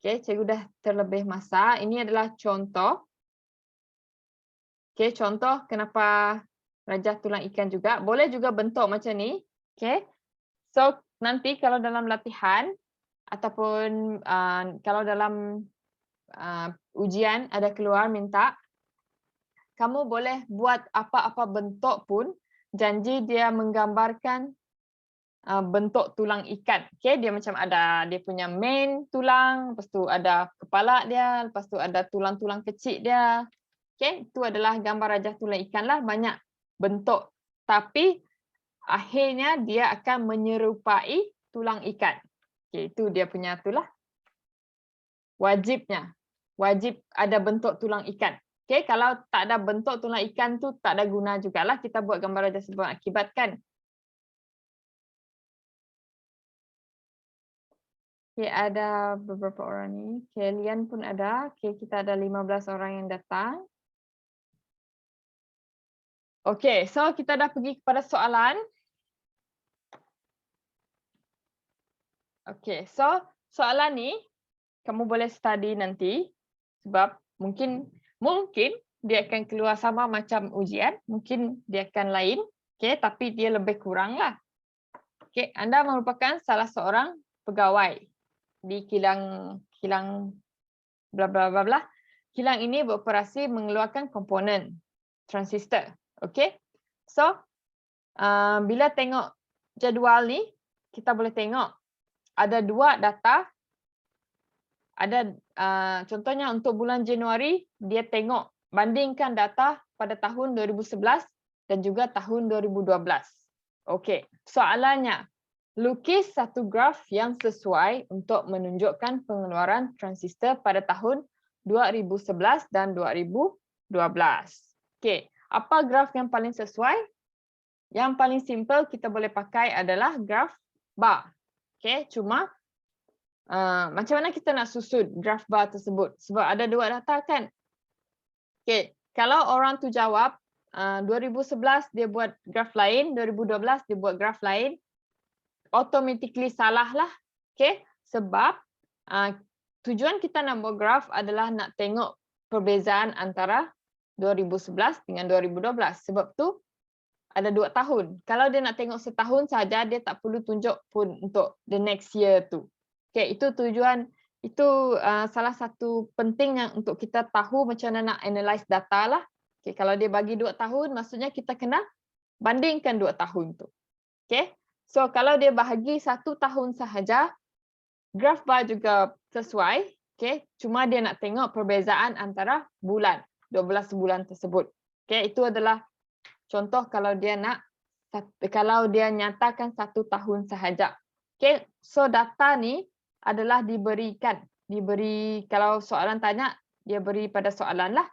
Okay, cikgu dah terlebih masak. Ini adalah contoh. Okay, contoh kenapa rajah tulang ikan juga. Boleh juga bentuk macam ni. Okay, so nanti kalau dalam latihan ataupun kalau dalam ujian ada keluar minta, kamu boleh buat apa-apa bentuk pun, janji dia menggambarkan bentuk tulang ikan. Okay, dia macam ada dia punya main tulang, lepas tu ada kepala dia, lepas tu ada tulang-tulang kecil dia. Okay, itu adalah gambar rajah tulang ikan lah, banyak bentuk. Tapi akhirnya dia akan menyerupai tulang ikan. Okay, itu dia punya itulah. Wajibnya. Wajib ada bentuk tulang ikan. Okay, kalau tak ada bentuk tulang ikan tu tak ada guna jugalah kita buat gambar rajah sebab akibat kan. Okay, ada beberapa orang ni. Okay, Lian pun ada. Okay, kita ada 15 orang yang datang. Okay, so kita dah pergi kepada soalan. Okay, so soalan ni kamu boleh study nanti sebab mungkin dia akan keluar sama macam ujian, mungkin dia akan lain. Okay, tapi dia lebih kurang lah. Okay, anda merupakan salah seorang pegawai di kilang bla bla bla bla. Kilang ini beroperasi mengeluarkan komponen transistor. Okay, so bila tengok jadual ni, kita boleh tengok ada dua data. Ada contohnya untuk bulan Januari, dia tengok bandingkan data pada tahun 2011 dan juga tahun 2012. Okay, soalannya, lukis satu graf yang sesuai untuk menunjukkan pengeluaran transistor pada tahun 2011 dan 2012. Okay, apa graf yang paling sesuai? Yang paling simple kita boleh pakai adalah graf bar. Okay, cuma macam mana kita nak susun graf bar tersebut? Sebab ada dua data kan? Okay, kalau orang tu jawab 2011 dia buat graf lain, 2012 dia buat graf lain, automatically salah lah. Okay, sebab tujuan kita nak buat graf adalah nak tengok perbezaan antara 2011 dengan 2012. Sebab tu ada 2 tahun. Kalau dia nak tengok setahun saja, dia tak perlu tunjuk pun untuk the next year tu. Okay, itu tujuan, itu salah satu pentingnya untuk kita tahu macam mana nak analyze data lah. Okay, kalau dia bagi 2 tahun, maksudnya kita kena bandingkan 2 tahun tu. Okay, so kalau dia bahagi 1 tahun sahaja, graf bar juga sesuai. Okay, cuma dia nak tengok perbezaan antara bulan, 12 bulan tersebut. Okay, itu adalah contoh kalau dia nyatakan 1 tahun sahaja. Okay, so data ni adalah diberi kalau soalan tanya, dia beri pada soalan lah.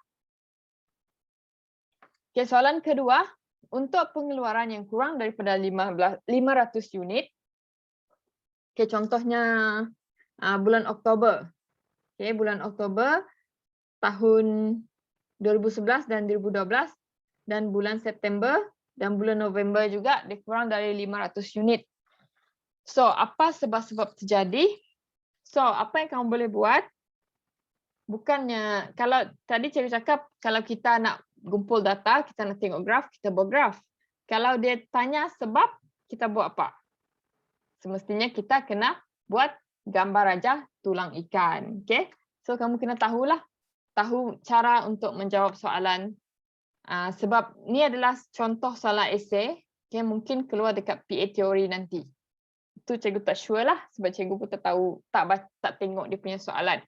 Okay, soalan kedua, untuk pengeluaran yang kurang daripada 500 unit, okay, contohnya bulan Oktober. Okay, bulan Oktober tahun 2011 dan 2012, dan bulan September dan bulan November juga dia kurang dari 500 unit. So, apa sebab-sebab terjadi? So, apa yang kamu boleh buat? Bukannya, kalau tadi cikgu cakap, kalau kita nak gumpul data, kita nak tengok graf, kita buat graf. Kalau dia tanya sebab, kita buat apa? semestinya kita kena buat gambar rajah tulang ikan. Okay? So kamu kena tahu cara untuk menjawab soalan. Sebab ni adalah contoh soalan esei yang mungkin keluar dekat PA teori nanti. Itu cikgu tak sure lah sebab cikgu pun tak tahu, tak tengok dia punya soalan.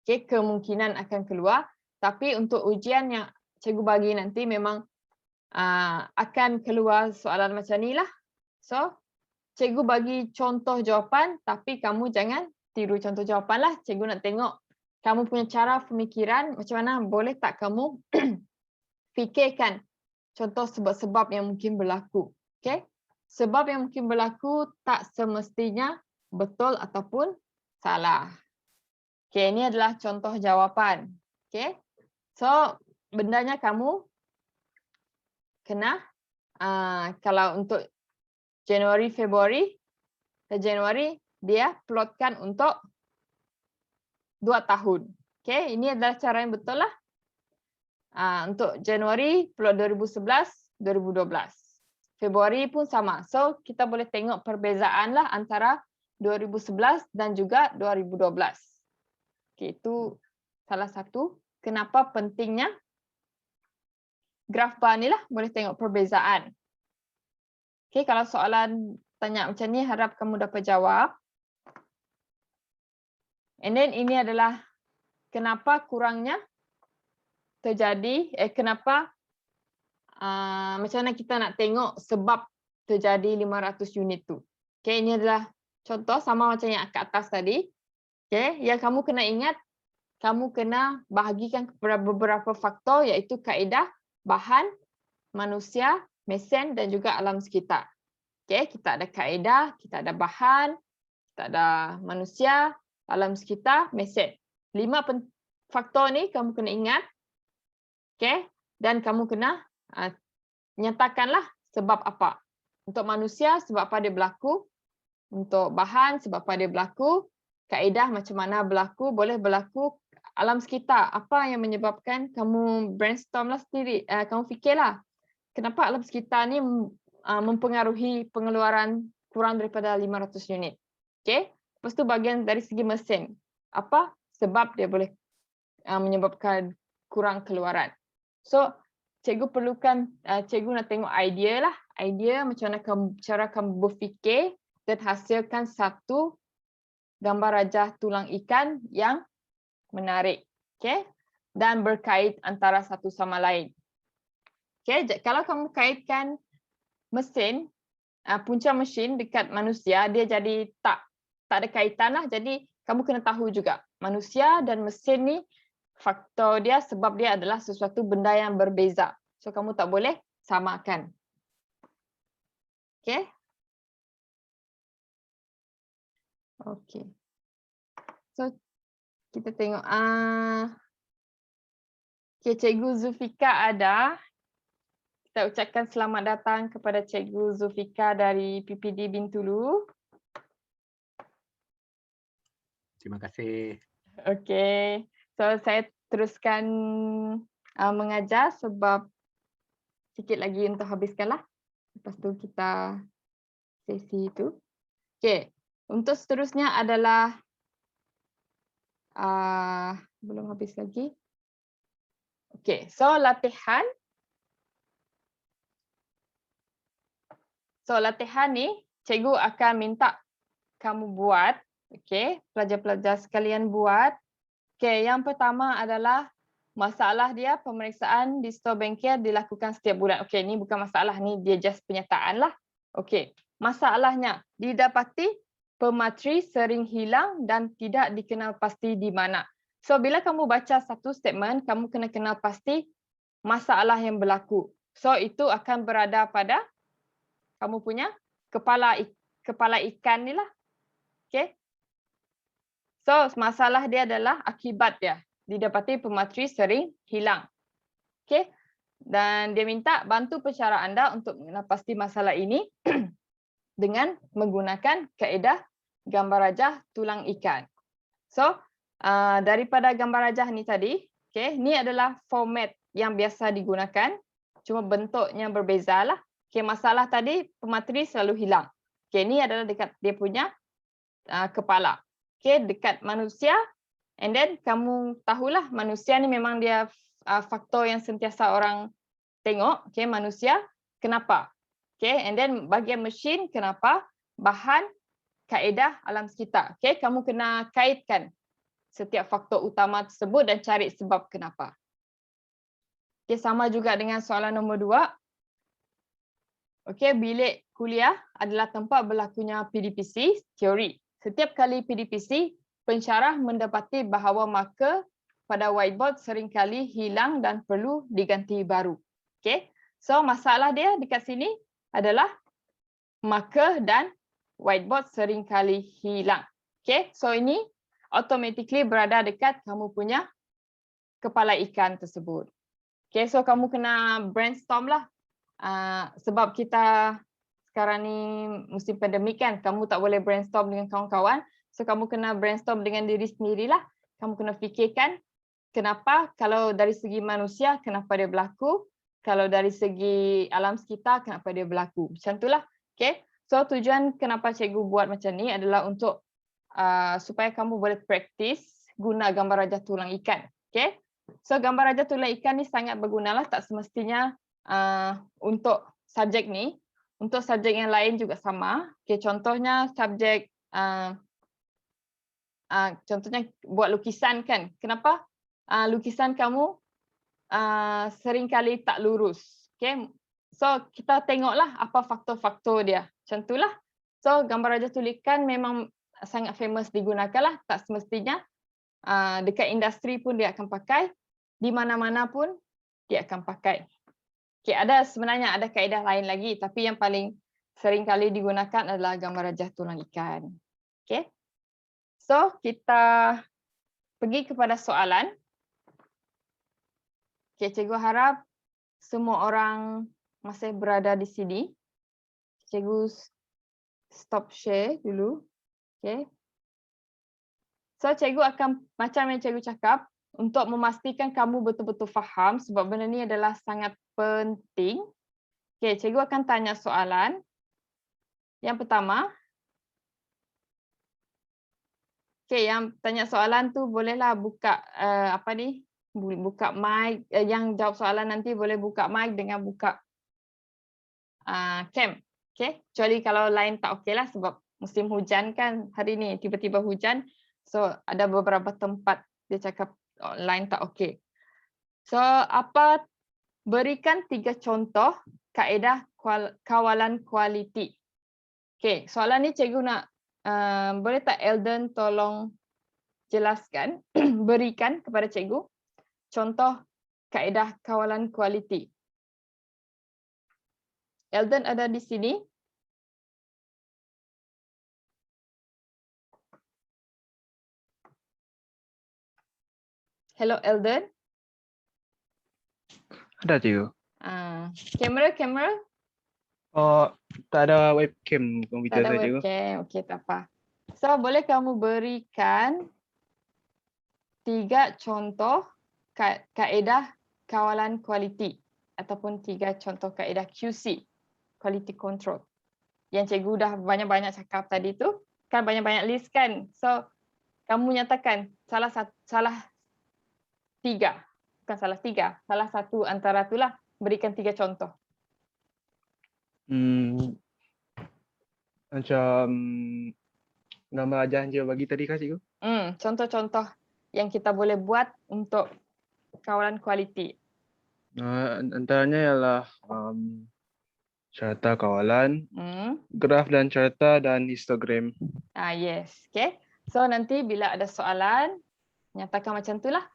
Okay, kemungkinan akan keluar, tapi untuk ujian yang cikgu bagi nanti memang akan keluar soalan macam ni lah. So, cikgu bagi contoh jawapan, tapi kamu jangan tiru contoh jawapan lah. Cikgu nak tengok kamu punya cara pemikiran, macam mana boleh tak kamu fikirkan contoh sebab-sebab yang mungkin berlaku. Okay? Sebab yang mungkin berlaku tak semestinya betul ataupun salah. Okay, ini adalah contoh jawapan. Okay? So, bendanya kamu kena, kalau untuk Januari, Februari, Januari dia plotkan untuk 2 tahun. Okay, ini adalah cara yang betul lah. Untuk Januari, plot 2011, 2012. Februari pun sama. So, kita boleh tengok perbezaan lah antara 2011 dan juga 2012. Okay, itu salah satu kenapa pentingnya graf bar ni lah, boleh tengok perbezaan. Okay, kalau soalan tanya macam ni, harap kamu dapat jawab. And then ini adalah kenapa kurangnya terjadi, kenapa, macam mana kita nak tengok sebab terjadi 500 unit tu. Okay, ini adalah contoh sama macam yang kat atas tadi. Okay, yang kamu kena ingat, kamu kena bahagikan kepada beberapa faktor iaitu kaedah, bahan, manusia, mesin dan juga alam sekitar. Okay, kita ada kaedah, kita ada bahan, kita ada manusia, alam sekitar, mesin. 5 faktor ni kamu kena ingat. Okay, dan kamu kena nyatakanlah sebab apa. Untuk manusia, sebab apa dia berlaku. Untuk bahan, sebab apa dia berlaku. Kaedah, macam mana berlaku, boleh berlaku. Alam sekitar, apa yang menyebabkan, kamu brainstorm lah sendiri, kamu fikirlah. Kenapa alam sekitar ni mempengaruhi pengeluaran kurang daripada 500 unit. Okay, lepas tu bagian dari segi mesin. Apa sebab dia boleh menyebabkan kurang keluaran. So, cikgu perlukan, cikgu nak tengok idea lah. Idea macam mana cara kamu berfikir dan hasilkan satu gambar rajah tulang ikan yang menarik. Okay? Dan berkait antara satu sama lain. Okay? Kalau kamu kaitkan mesin, punca mesin dekat manusia, dia jadi tak ada kaitan lah. Jadi, kamu kena tahu juga. Manusia dan mesin ni, faktor dia sebab dia adalah sesuatu benda yang berbeza. So, kamu tak boleh samakan. Okay? Okay. So, kita tengok. Okay, Cikgu Zulfika ada. Kita ucapkan selamat datang kepada Cikgu Zulfika dari PPD Bintulu. Terima kasih. Okay. So, saya teruskan mengajar sebab sikit lagi untuk habiskanlah. Lepas tu kita sesi itu. Okay. Untuk seterusnya adalah belum habis lagi. Okay. So, latihan. So, latihan ni cikgu akan minta kamu buat. Okay. Pelajar-pelajar sekalian buat. Okay, yang pertama adalah masalah dia pemeriksaan di store bengkel dilakukan setiap bulan. Okay, ni bukan masalah, ni dia just penyataan lah. Okay, masalahnya didapati pematri sering hilang dan tidak dikenal pasti di mana. So, bila kamu baca satu statement, kamu kena kenal pasti masalah yang berlaku. So, itu akan berada pada kamu punya kepala ikan ni lah. Okay. So, masalah dia adalah akibat dia. Didapati pematri sering hilang. Okay. Dan dia minta bantu pensyarah anda untuk mengenal pasti masalah ini dengan menggunakan kaedah gambar rajah tulang ikan. So, daripada gambar rajah ni tadi, okay, ni adalah format yang biasa digunakan. Cuma bentuknya berbeza lah. Okay, masalah tadi pematri selalu hilang. Okay, ni adalah dekat dia punya kepala. Okay, dekat manusia. And then kamu tahulah manusia ni memang dia faktor yang sentiasa orang tengok. Okay, manusia. Kenapa? Okay, and then bagian mesin kenapa? Bahan, kaedah alam sekitar. Okay, kamu kena kaitkan setiap faktor utama tersebut dan cari sebab kenapa. Okay, sama juga dengan soalan nombor 2. Okay, bilik kuliah adalah tempat berlakunya PDPC teori. Setiap kali PDPC, pensyarah mendapati bahawa marker pada whiteboard seringkali hilang dan perlu diganti baru. Okay, so masalah dia dekat sini adalah marker dan whiteboard seringkali hilang. Okay, so ini automatically berada dekat kamu punya kepala ikan tersebut. Okay, so kamu kena brainstorm lah. Sebab kita sekarang ni musim pandemik kan, kamu tak boleh brainstorm dengan kawan-kawan. So kamu kena brainstorm dengan diri sendirilah. Kamu kena fikirkan kenapa, kalau dari segi manusia, kenapa dia berlaku. Kalau dari segi alam sekitar, kenapa dia berlaku. Macam itulah. Okay, so tujuan kenapa cikgu buat macam ni adalah untuk supaya kamu boleh praktis guna gambar rajah tulang ikan. Okay, so gambar rajah tulang ikan ni sangat bergunalah, tak semestinya untuk subjek ni. Untuk subjek yang lain juga sama. Okay, contohnya subjek contohnya buat lukisan kan. Kenapa lukisan kamu seringkali tak lurus. Okay, so kita tengoklah apa faktor-faktor dia. Macam itulah. So gambar rajah tulang ikan memang sangat famous digunakan lah. Tak semestinya dekat industri pun dia akan pakai. Di mana-mana pun dia akan pakai. Okay, sebenarnya ada kaedah lain lagi, tapi yang paling sering kali digunakan adalah gambar rajah tulang ikan. Okay, so kita pergi kepada soalan. Okay, cikgu harap semua orang masih berada di sini. Cikgu stop share dulu. Okay. So cikgu akan, macam yang cikgu cakap, untuk memastikan kamu betul-betul faham, sebab benda ni adalah sangat penting. Okay, cikgu akan tanya soalan. Yang pertama. Okay, yang tanya soalan tu bolehlah buka buka mic. Yang jawab soalan nanti boleh buka mic dengan buka cam. Okay, kecuali kalau lain tak okey lah, sebab musim hujan kan hari ni, tiba-tiba hujan. So ada beberapa tempat dia cakap lain tak okey. So berikan 3 contoh kaedah kawalan kualiti. Okay, soalan ni cikgu nak, boleh tak Eldon tolong jelaskan, berikan kepada cikgu contoh kaedah kawalan kualiti. Eldon ada di sini? Hello Eldon. Ada cikgu. Kamera? Oh, tak ada webcam Tak komputer ada saya cikgu. webcam. Okey, tak apa. So, boleh kamu berikan 3 contoh kaedah kawalan kualiti ataupun 3 contoh kaedah QC, quality control. Yang cikgu dah banyak-banyak cakap tadi tu, kan banyak-banyak list kan. So, kamu nyatakan salah 3. Bukan salah 3, salah satu antara itulah, berikan 3 contoh. Macam gambar rajah je bagi tadi kah cikgu? Contoh-contoh yang kita boleh buat untuk kawalan kualiti. Antaranya ialah carta kawalan, Hmm. graf dan carta dan histogram. Yes. Okay. So nanti bila ada soalan, nyatakan macam itulah.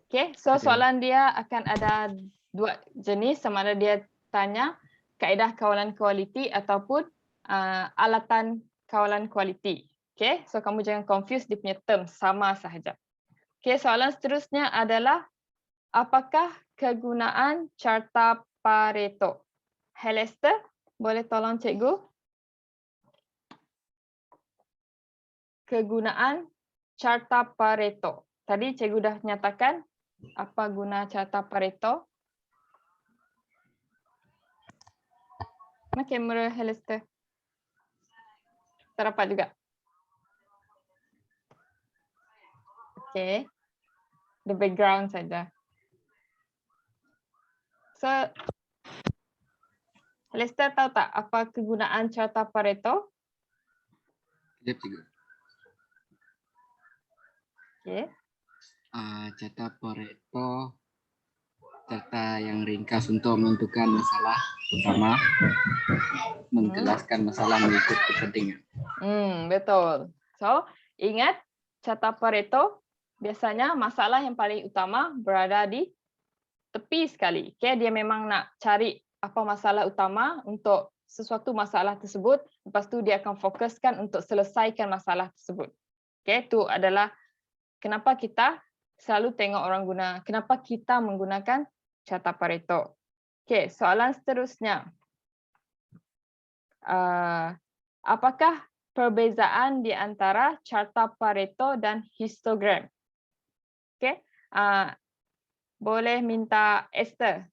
Okay. So soalan dia akan ada 2 jenis, sama ada dia tanya kaedah kawalan kualiti ataupun alatan kawalan kualiti. Okay. So kamu jangan confuse dia punya term, sama sahaja. Okay. Soalan seterusnya adalah apakah kegunaan carta Pareto? Lester, boleh tolong cikgu? Kegunaan carta Pareto. Tadi cikgu dah nyatakan apa guna carta Pareto. Mana kamera Lester? Tak dapat juga. Okay. The background saja. So, Lester tahu tak apa kegunaan carta Pareto? Sekejap, cikgu. Okay. Carta Pareto, carta yang ringkas untuk menentukan masalah utama, menjelaskan masalah mengikut kepentingan. Betul. So, ingat carta Pareto biasanya masalah yang paling utama berada di tepi sekali. Okay, dia memang nak cari apa masalah utama untuk sesuatu masalah tersebut. Lepas tu dia akan fokuskan untuk selesaikan masalah tersebut. Okay, itu adalah kenapa kita selalu tengok orang guna, kenapa kita menggunakan carta Pareto. Okay, soalan seterusnya. Apakah perbezaan di antara carta Pareto dan histogram? Okay, boleh minta Esther.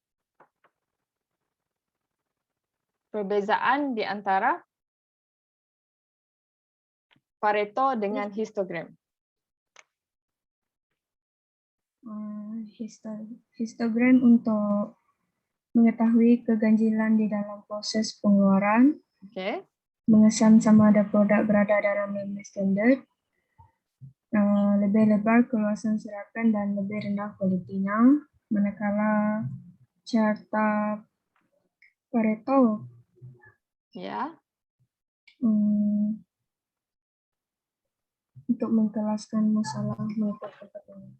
Perbezaan di antara Pareto dengan histogram. Histogram untuk mengetahui keganjilan di dalam proses pengeluaran, Okay. mengesan sama ada produk berada dalam nilai standard, lebih lebar keluasan serapan dan lebih rendah kualitinya, manakala carta Pareto Ya. untuk mengkelaskan masalah mengikut kepentingan.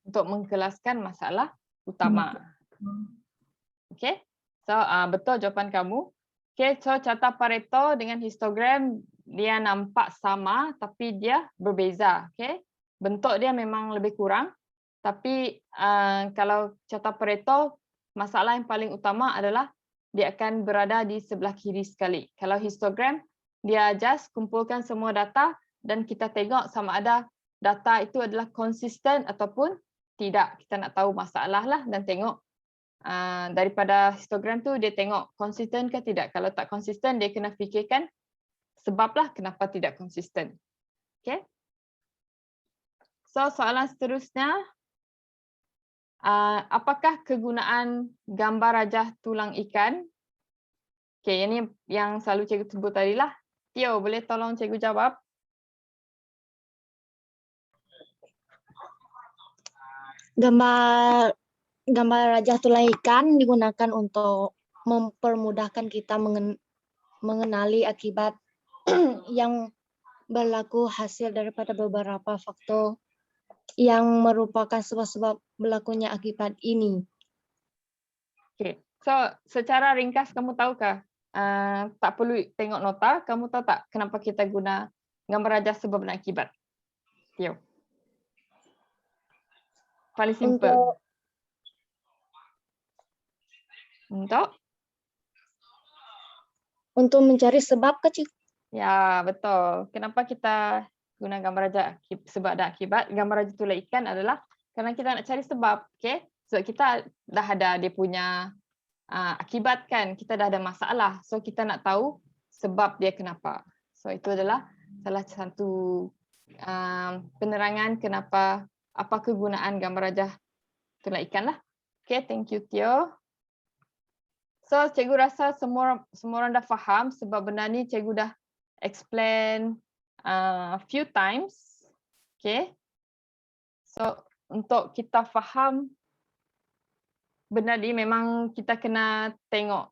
Untuk mengkelaskan masalah utama. Okay. So, betul jawapan kamu. Okay, so carta Pareto dengan histogram dia nampak sama tapi dia berbeza. Okay. Bentuk dia memang lebih kurang. Tapi kalau carta Pareto, masalah yang paling utama adalah dia akan berada di sebelah kiri sekali. Kalau histogram, dia just kumpulkan semua data dan kita tengok sama ada data itu adalah konsisten ataupun tidak. Kita nak tahu masalah lah dan tengok daripada histogram tu dia tengok konsisten ke tidak. Kalau tak konsisten, dia kena fikirkan sebablah kenapa tidak konsisten. Okay. So, soalan seterusnya. Apakah kegunaan gambar rajah tulang ikan? Okay, ini yang selalu cikgu sebut tadi lah. Tio, boleh tolong cikgu jawab? Gambar rajah tulang ikan digunakan untuk mempermudahkan kita mengenali akibat yang berlaku hasil daripada beberapa faktor yang merupakan sebab-sebab berlakunya akibat ini. Okay. So, secara ringkas kamu tahukah? Tak perlu tengok nota, kamu tahu tak kenapa kita guna gambar rajah sebab dan akibat? Tio. Paling simple. Untuk mencari sebab kecil. Ya, betul. Kenapa kita guna gambar rajah sebab dan akibat? Gambar rajah tulang ikan adalah kerana kita nak cari sebab. Okay? Sebab kita dah ada dia punya akibat kan. Kita dah ada masalah. So, kita nak tahu sebab dia kenapa. So, itu adalah salah satu penerangan kenapa, apa kegunaan gambar rajah tulang ikan lah. Okay, thank you Tio. So, cikgu rasa semua orang dah faham sebab benda ni cikgu dah explain few times. Okay. So, untuk kita faham benda ni memang kita kena tengok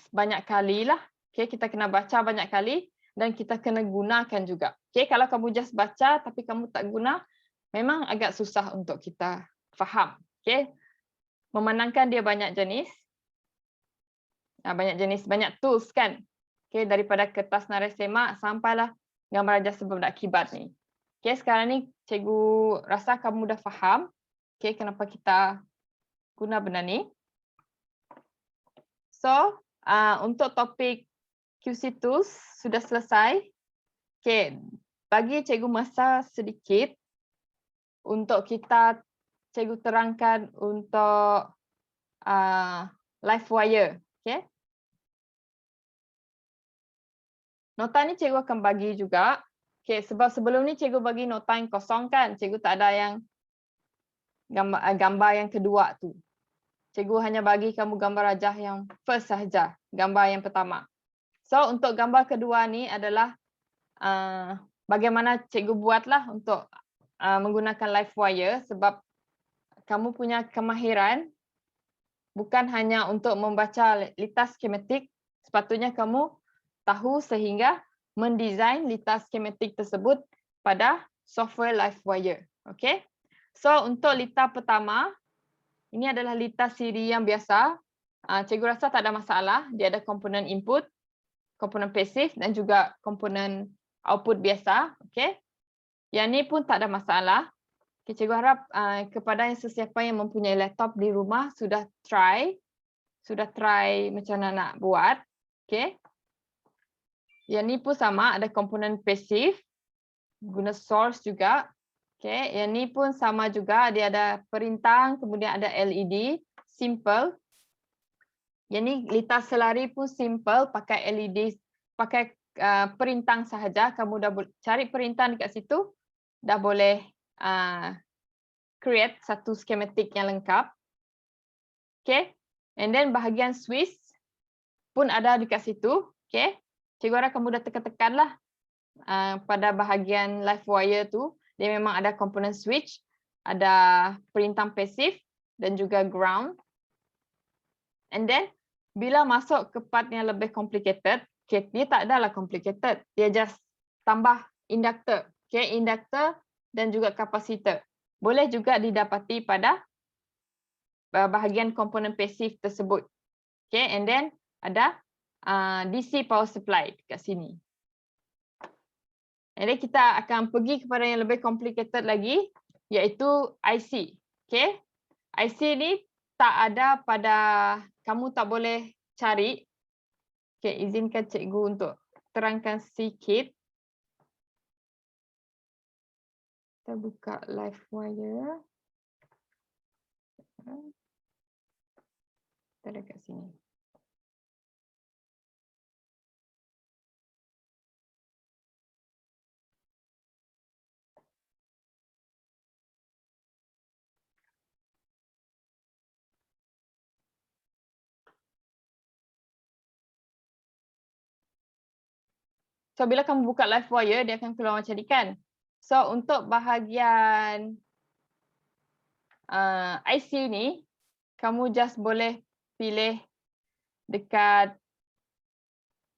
banyak kali lah. Okay, kita kena baca banyak kali dan kita kena gunakan juga. Okay, kalau kamu just baca tapi kamu tak guna, memang agak susah untuk kita faham. Okay, memandangkan dia banyak jenis. Banyak tools kan. Okay, daripada kertas naresema sampailah gambar rajah sebab dan akibat ni. Okay, sekarang ni cikgu rasa kamu dah faham. Okay, kenapa kita guna benda ni. So, untuk topik QC Tools sudah selesai. Okay, bagi cikgu masa sedikit untuk kita cikgu terangkan untuk live wire. Okay. Nota ni cikgu akan bagi juga. Okay, sebab sebelum ni cikgu bagi nota yang kosong kan. Cikgu tak ada yang gambar yang kedua tu. Cikgu hanya bagi kamu gambar rajah yang first sahaja. Gambar yang pertama. So untuk gambar kedua ni adalah bagaimana cikgu buatlah untuk menggunakan live wire sebab kamu punya kemahiran bukan hanya untuk membaca litas skematik, sepatutnya kamu tahu sehingga mendesain litas skematik tersebut pada software live wire. Okay? So untuk litas pertama, ini adalah litas siri yang biasa. Cikgu rasa tak ada masalah. Dia ada komponen input, komponen pasif dan juga komponen output biasa. Okay? Yang ni pun tak ada masalah. Okay, cikgu harap kepada yang sesiapa yang mempunyai laptop di rumah sudah try macam mana nak buat. Okay? Yang ni pun sama, ada komponen pasif, guna source juga. Okay? Yang ni pun sama juga, dia ada perintah, kemudian ada LED, simple. Yang ni litas selari pun simple, pakai LED, pakai perintah sahaja. Kamu dah cari perintah dekat situ, dah boleh create satu skematik yang lengkap. Okay. And then bahagian switch pun ada dekat situ. Okay. Cikgu harap kamu dah tekan-tekan lah pada bahagian live wire tu. Dia memang ada komponen switch, ada perintah pasif dan juga ground. And then bila masuk ke part yang lebih complicated, okay, dia tak adalah complicated. Dia just tambah inductor. Okay, inductor dan juga kapasitor. Boleh juga didapati pada bahagian komponen pasif tersebut. Okay, and then ada DC power supply kat sini. And then kita akan pergi kepada yang lebih complicated lagi, iaitu IC. Okay, IC ni tak ada pada, kamu tak boleh cari. Okay, izinkan cikgu untuk terangkan sedikit. Kita buka live wire. Kita ada kat sini. So bila kamu buka live wire, dia akan keluar macam ni kan. So untuk bahagian IC ni, kamu just boleh pilih dekat,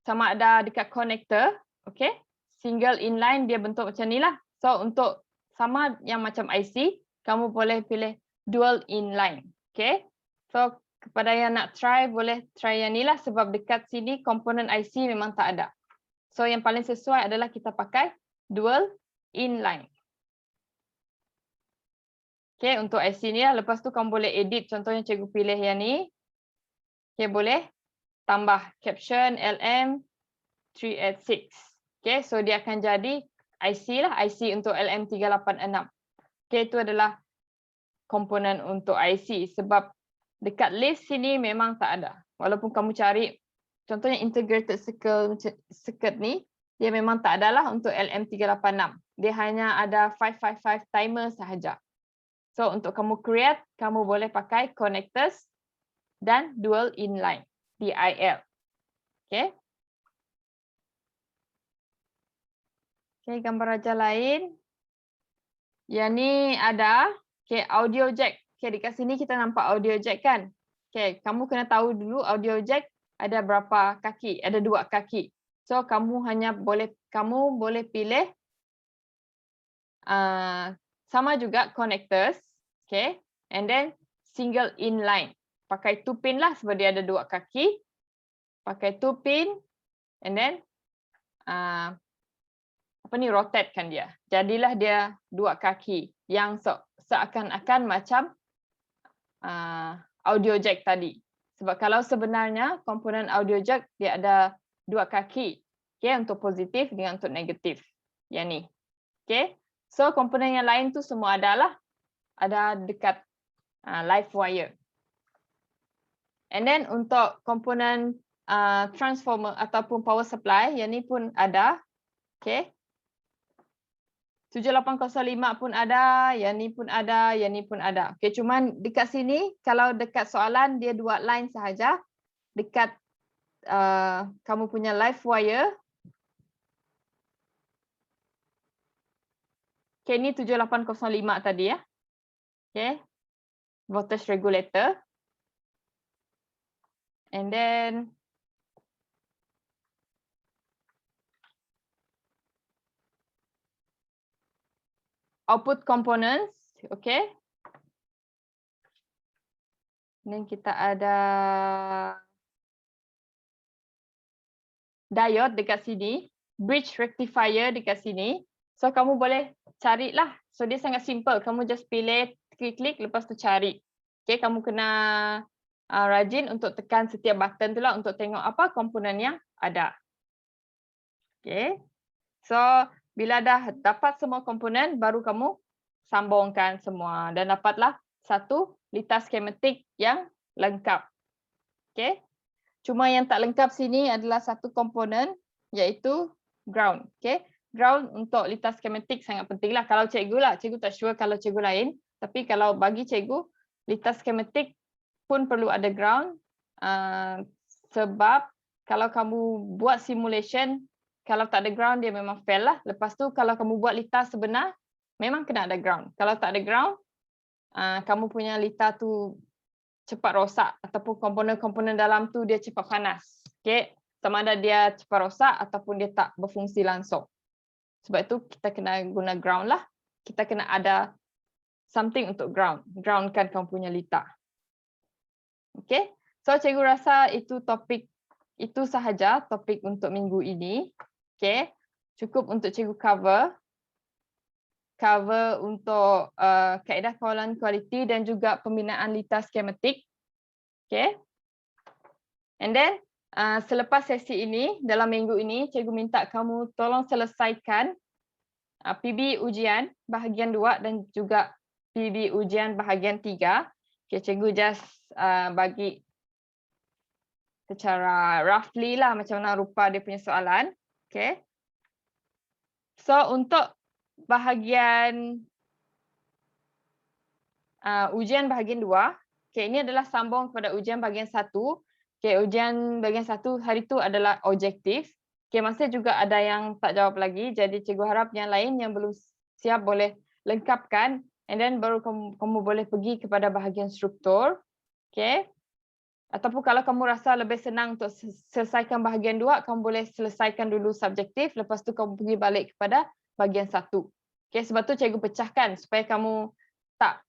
sama ada dekat connector, okay? Single inline dia bentuk macam ni lah. So untuk sama yang macam IC, kamu boleh pilih dual inline, okay? So kepada yang nak try, boleh try yang ni lah sebab dekat sini komponen IC memang tak ada. So yang paling sesuai adalah kita pakai dual inline. Okay, untuk IC ni lah. Lepas tu kamu boleh edit. Contohnya cikgu pilih yang ni. Okay, boleh tambah caption LM 386. Okay, so dia akan jadi IC lah. IC untuk LM386. Okay, itu adalah komponen untuk IC. Sebab dekat list sini memang tak ada. Walaupun kamu cari, contohnya integrated circuit ni, dia memang tak ada lah untuk LM386. Dia hanya ada 555 timer sahaja. So untuk kamu create, kamu boleh pakai connectors dan dual inline, DIL. Okay. Okay, gambar raja lain. Yang ni ada, okay, audio jack. Okay, dekat sini kita nampak audio jack kan. Okay, kamu kena tahu dulu audio jack ada berapa kaki, ada 2 kaki. So kamu boleh pilih sama juga connectors, okay, and then single inline. Pakai 2 pin lah sebab dia ada 2 kaki. Pakai 2 pin, and then rotate kan dia. Jadilah dia 2 kaki yang seakan-akan macam audio jack tadi. Sebab kalau sebenarnya komponen audio jack dia ada 2 kaki, okay, untuk positif dengan untuk negatif. Yang ni. Okay. So komponen yang lain tu semua adalah ada dekat live wire. And then untuk komponen transformer ataupun power supply, yang ni pun ada. Okay. 7805 pun ada, yang ni pun ada, yang ni pun ada. Okay, cuman dekat sini, kalau dekat soalan dia 2 line sahaja. Dekat kamu punya live wire. Okay, ni 7805 tadi ya. Okay. Voltage regulator. And then output components, okay. Dan kita ada diode dekat sini, bridge rectifier dekat sini. So kamu boleh carilah. So dia sangat simple. Kamu just pilih, klik-klik, lepas tu cari. Okay, kamu kena rajin untuk tekan setiap button tu lah untuk tengok apa komponen yang ada. Okay. So bila dah dapat semua komponen, baru kamu sambungkan semua dan dapatlah satu litar skematik yang lengkap. Okay. Cuma yang tak lengkap sini adalah satu komponen, iaitu ground. Okay. Ground untuk litar skematik sangat penting lah. Kalau cikgu lah, cikgu tak sure kalau cikgu lain. Tapi kalau bagi cikgu, litar skematik pun perlu ada ground. Sebab kalau kamu buat simulation, kalau tak ada ground, dia memang fail lah. Lepas tu, kalau kamu buat litar sebenar, memang kena ada ground. Kalau tak ada ground, kamu punya litar tu cepat rosak. Ataupun komponen-komponen dalam tu dia cepat panas. Okay? Sama ada dia cepat rosak ataupun dia tak berfungsi langsung. Sebab itu, kita kena guna ground lah. Kita kena ada something untuk ground. Groundkan kamu punya litar. Okay? So, cikgu rasa itu topik, itu sahaja topik untuk minggu ini. Okay, cukup untuk cikgu cover untuk kaedah kawalan kualiti dan juga pembinaan litar skematik. Okay, and then selepas sesi ini, dalam minggu ini, cikgu minta kamu tolong selesaikan PB ujian bahagian 2 dan juga PB ujian bahagian 3. Okay, cikgu just bagi secara roughly lah macam mana rupa dia punya soalan. Okay. So untuk bahagian ujian bahagian 2, okay, ini adalah sambung kepada ujian bahagian 1. Okay, ujian bahagian 1 hari itu adalah objektif. Okay, masih juga ada yang tak jawab lagi. Jadi cikgu harap yang lain yang belum siap boleh lengkapkan. And then baru kamu boleh pergi kepada bahagian struktur. Okay. Ataupun kalau kamu rasa lebih senang untuk selesaikan bahagian 2, kamu boleh selesaikan dulu subjektif, lepas tu kamu pergi balik kepada bahagian 1. Okay, sebab tu cikgu pecahkan supaya kamu tak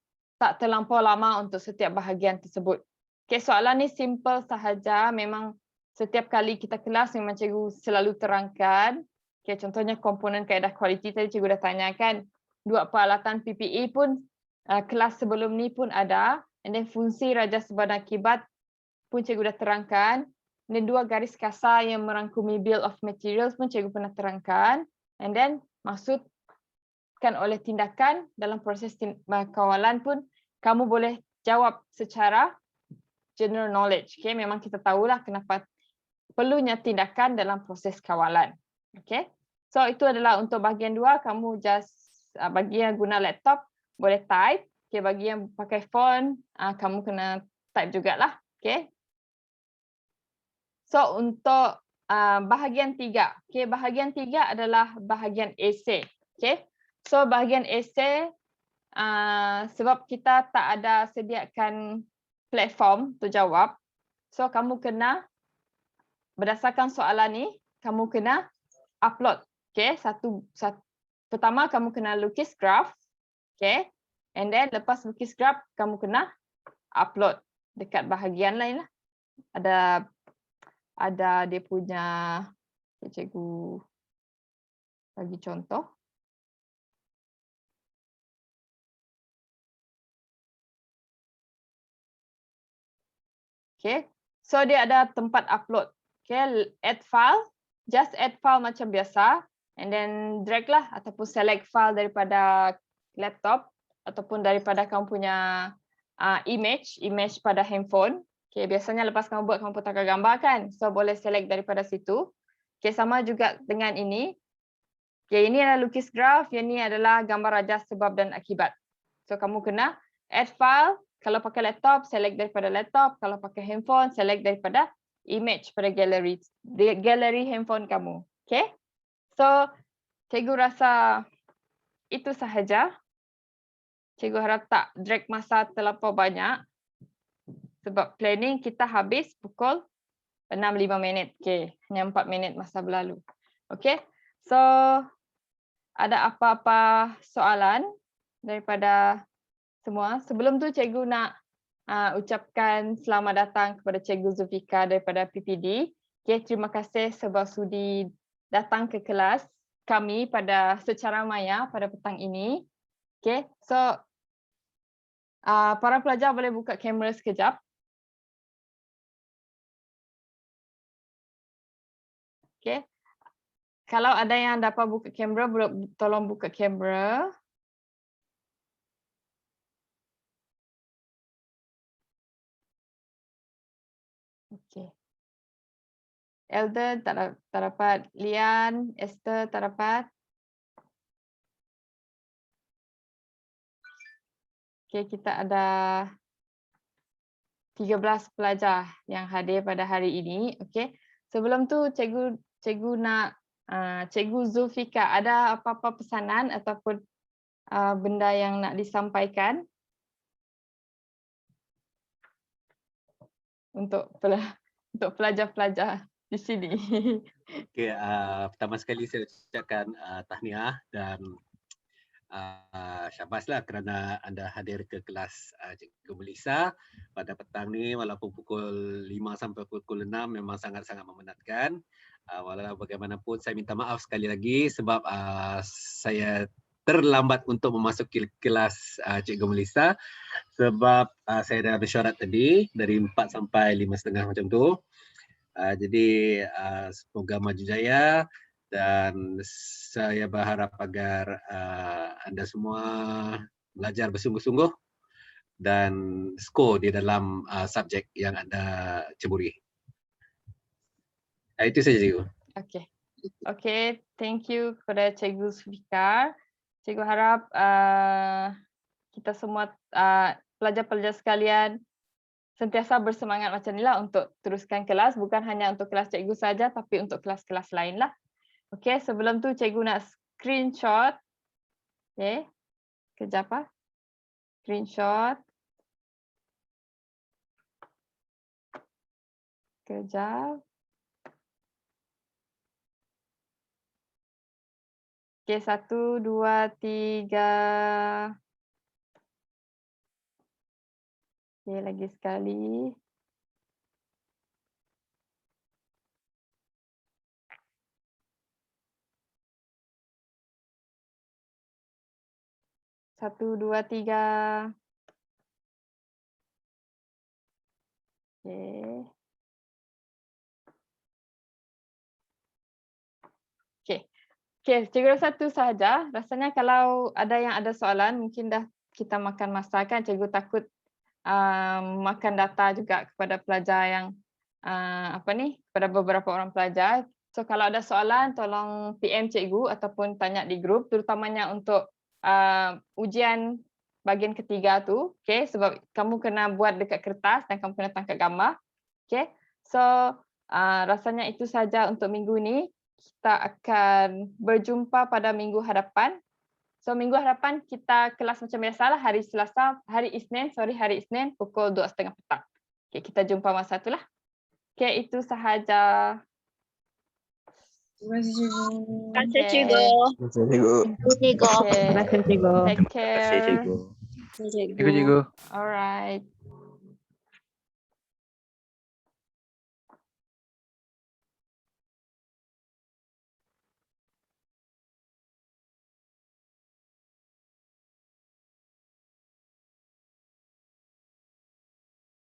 terlampau lama untuk setiap bahagian tersebut. Okay, soalan ni simple sahaja, memang setiap kali kita kelas memang cikgu selalu terangkan. Okay, contohnya komponen kaedah kualiti tadi cikgu dah tanyakan. 2 peralatan PPE pun kelas sebelum ni pun ada. And then fungsi raja sebab akibat pun cikgu dah terangkan. Dan 2 garis kasar yang merangkumi bill of materials pun cikgu pernah terangkan. And then maksudkan oleh tindakan dalam proses kawalan pun kamu boleh jawab secara general knowledge. Okay, memang kita tahulah kenapa perlunya tindakan dalam proses kawalan. Okay, so itu adalah untuk bahagian 2. Kamu just bagi yang guna laptop boleh type. Okay, bagi yang pakai phone kamu kena type jugalah. Okay. So untuk bahagian 3, okay, bahagian 3 adalah bahagian esei. Okay, so bahagian esei sebab kita tak ada sediakan platform untuk jawab, so kamu kena berdasarkan soalan ni, kamu kena upload. Okay, pertama kamu kena lukis graf, okay, and then lepas lukis graf kamu kena upload dekat bahagian lain lah. Ada dia punya, cikgu bagi contoh. Okay, so dia ada tempat upload. Okay, add file, just add file macam biasa, and then drag lah ataupun select file daripada laptop ataupun daripada kamu punya image pada handphone. Okay, biasanya lepas kamu buat, kamu putarkan gambar kan? So, boleh select daripada situ. Okay, sama juga dengan ini. Okay, ini adalah lukis graf, yang ini adalah gambar rajah sebab dan akibat. So, kamu kena add file. Kalau pakai laptop, select daripada laptop. Kalau pakai handphone, select daripada image pada galeri handphone kamu. Okay? So, cikgu rasa itu sahaja. Cikgu harap tak drag masa terlampau banyak. Sebab planning kita habis pukul 6.05 minit. Okay, hanya 4 minit masa berlalu. Okay, so ada apa-apa soalan daripada semua? Sebelum tu cikgu nak ucapkan selamat datang kepada Cikgu Zulfika daripada PPD. Okay, terima kasih sebab sudi datang ke kelas kami pada secara maya pada petang ini. Okay, so para pelajar boleh buka kamera sekejap. Okay. Kalau ada yang dapat buka kamera, tolong buka kamera. Okay. Elder tak dapat. Lian, Esther tak dapat. Okay, kita ada 13 pelajar yang hadir pada hari ini. Okay. Sebelum tu, cikgu nak Cikgu Zulfika, ada apa-apa pesanan ataupun benda yang nak disampaikan untuk pelajar-pelajar di sini? Okay, pertama sekali saya ucapkan tahniah dan syabaslah kerana anda hadir ke kelas Cikgu Melissa pada petang ni, walaupun pukul 5 sampai pukul 6 memang sangat-sangat memenatkan. Walau bagaimanapun saya minta maaf sekali lagi sebab saya terlambat untuk memasuki kelas Cikgu Melissa sebab saya dah bersyarat tadi dari 4 sampai 5.30 macam tu. Jadi semoga maju jaya dan saya berharap agar anda semua belajar bersungguh-sungguh dan skor di dalam subjek yang anda ceburi. Itu saja, Cikgu. Okay, thank you kepada Cikgu Zulfika. Cikgu harap kita semua pelajar-pelajar sekalian sentiasa bersemangat macam inilah untuk teruskan kelas, bukan hanya untuk kelas cikgu saja tapi untuk kelas-kelas lain lah. Okay, sebelum tu cikgu nak screenshot. Okay, kejap screenshot. Kejap. Okay, 1, 2, 3. Okay, lagi sekali. Satu, dua, tiga. Okay. Okay, cikgu rasa tu sahaja. Rasanya kalau ada yang ada soalan, mungkin dah kita makan masa kan. Cikgu takut makan data juga kepada pelajar yang kepada beberapa orang pelajar. So kalau ada soalan, tolong PM cikgu ataupun tanya di grup, terutamanya untuk ujian bahagian ketiga tu. Okay, sebab kamu kena buat dekat kertas dan kamu kena tangkap gambar. Okay, so rasanya itu saja untuk minggu ni. Kita akan berjumpa pada minggu hadapan. So minggu hadapan kita kelas macam biasalah hari Isnin pukul 2.30 petang. Okay, kita jumpa masa itulah. Okay, itu sahaja. Terima kasih, Cikgu. Terima kasih, Cikgu. Terima kasih, Cikgu. Okay. Terima kasih, Cikgu. Take Terima kasih, care. Cikgu. Cikgu. Alright.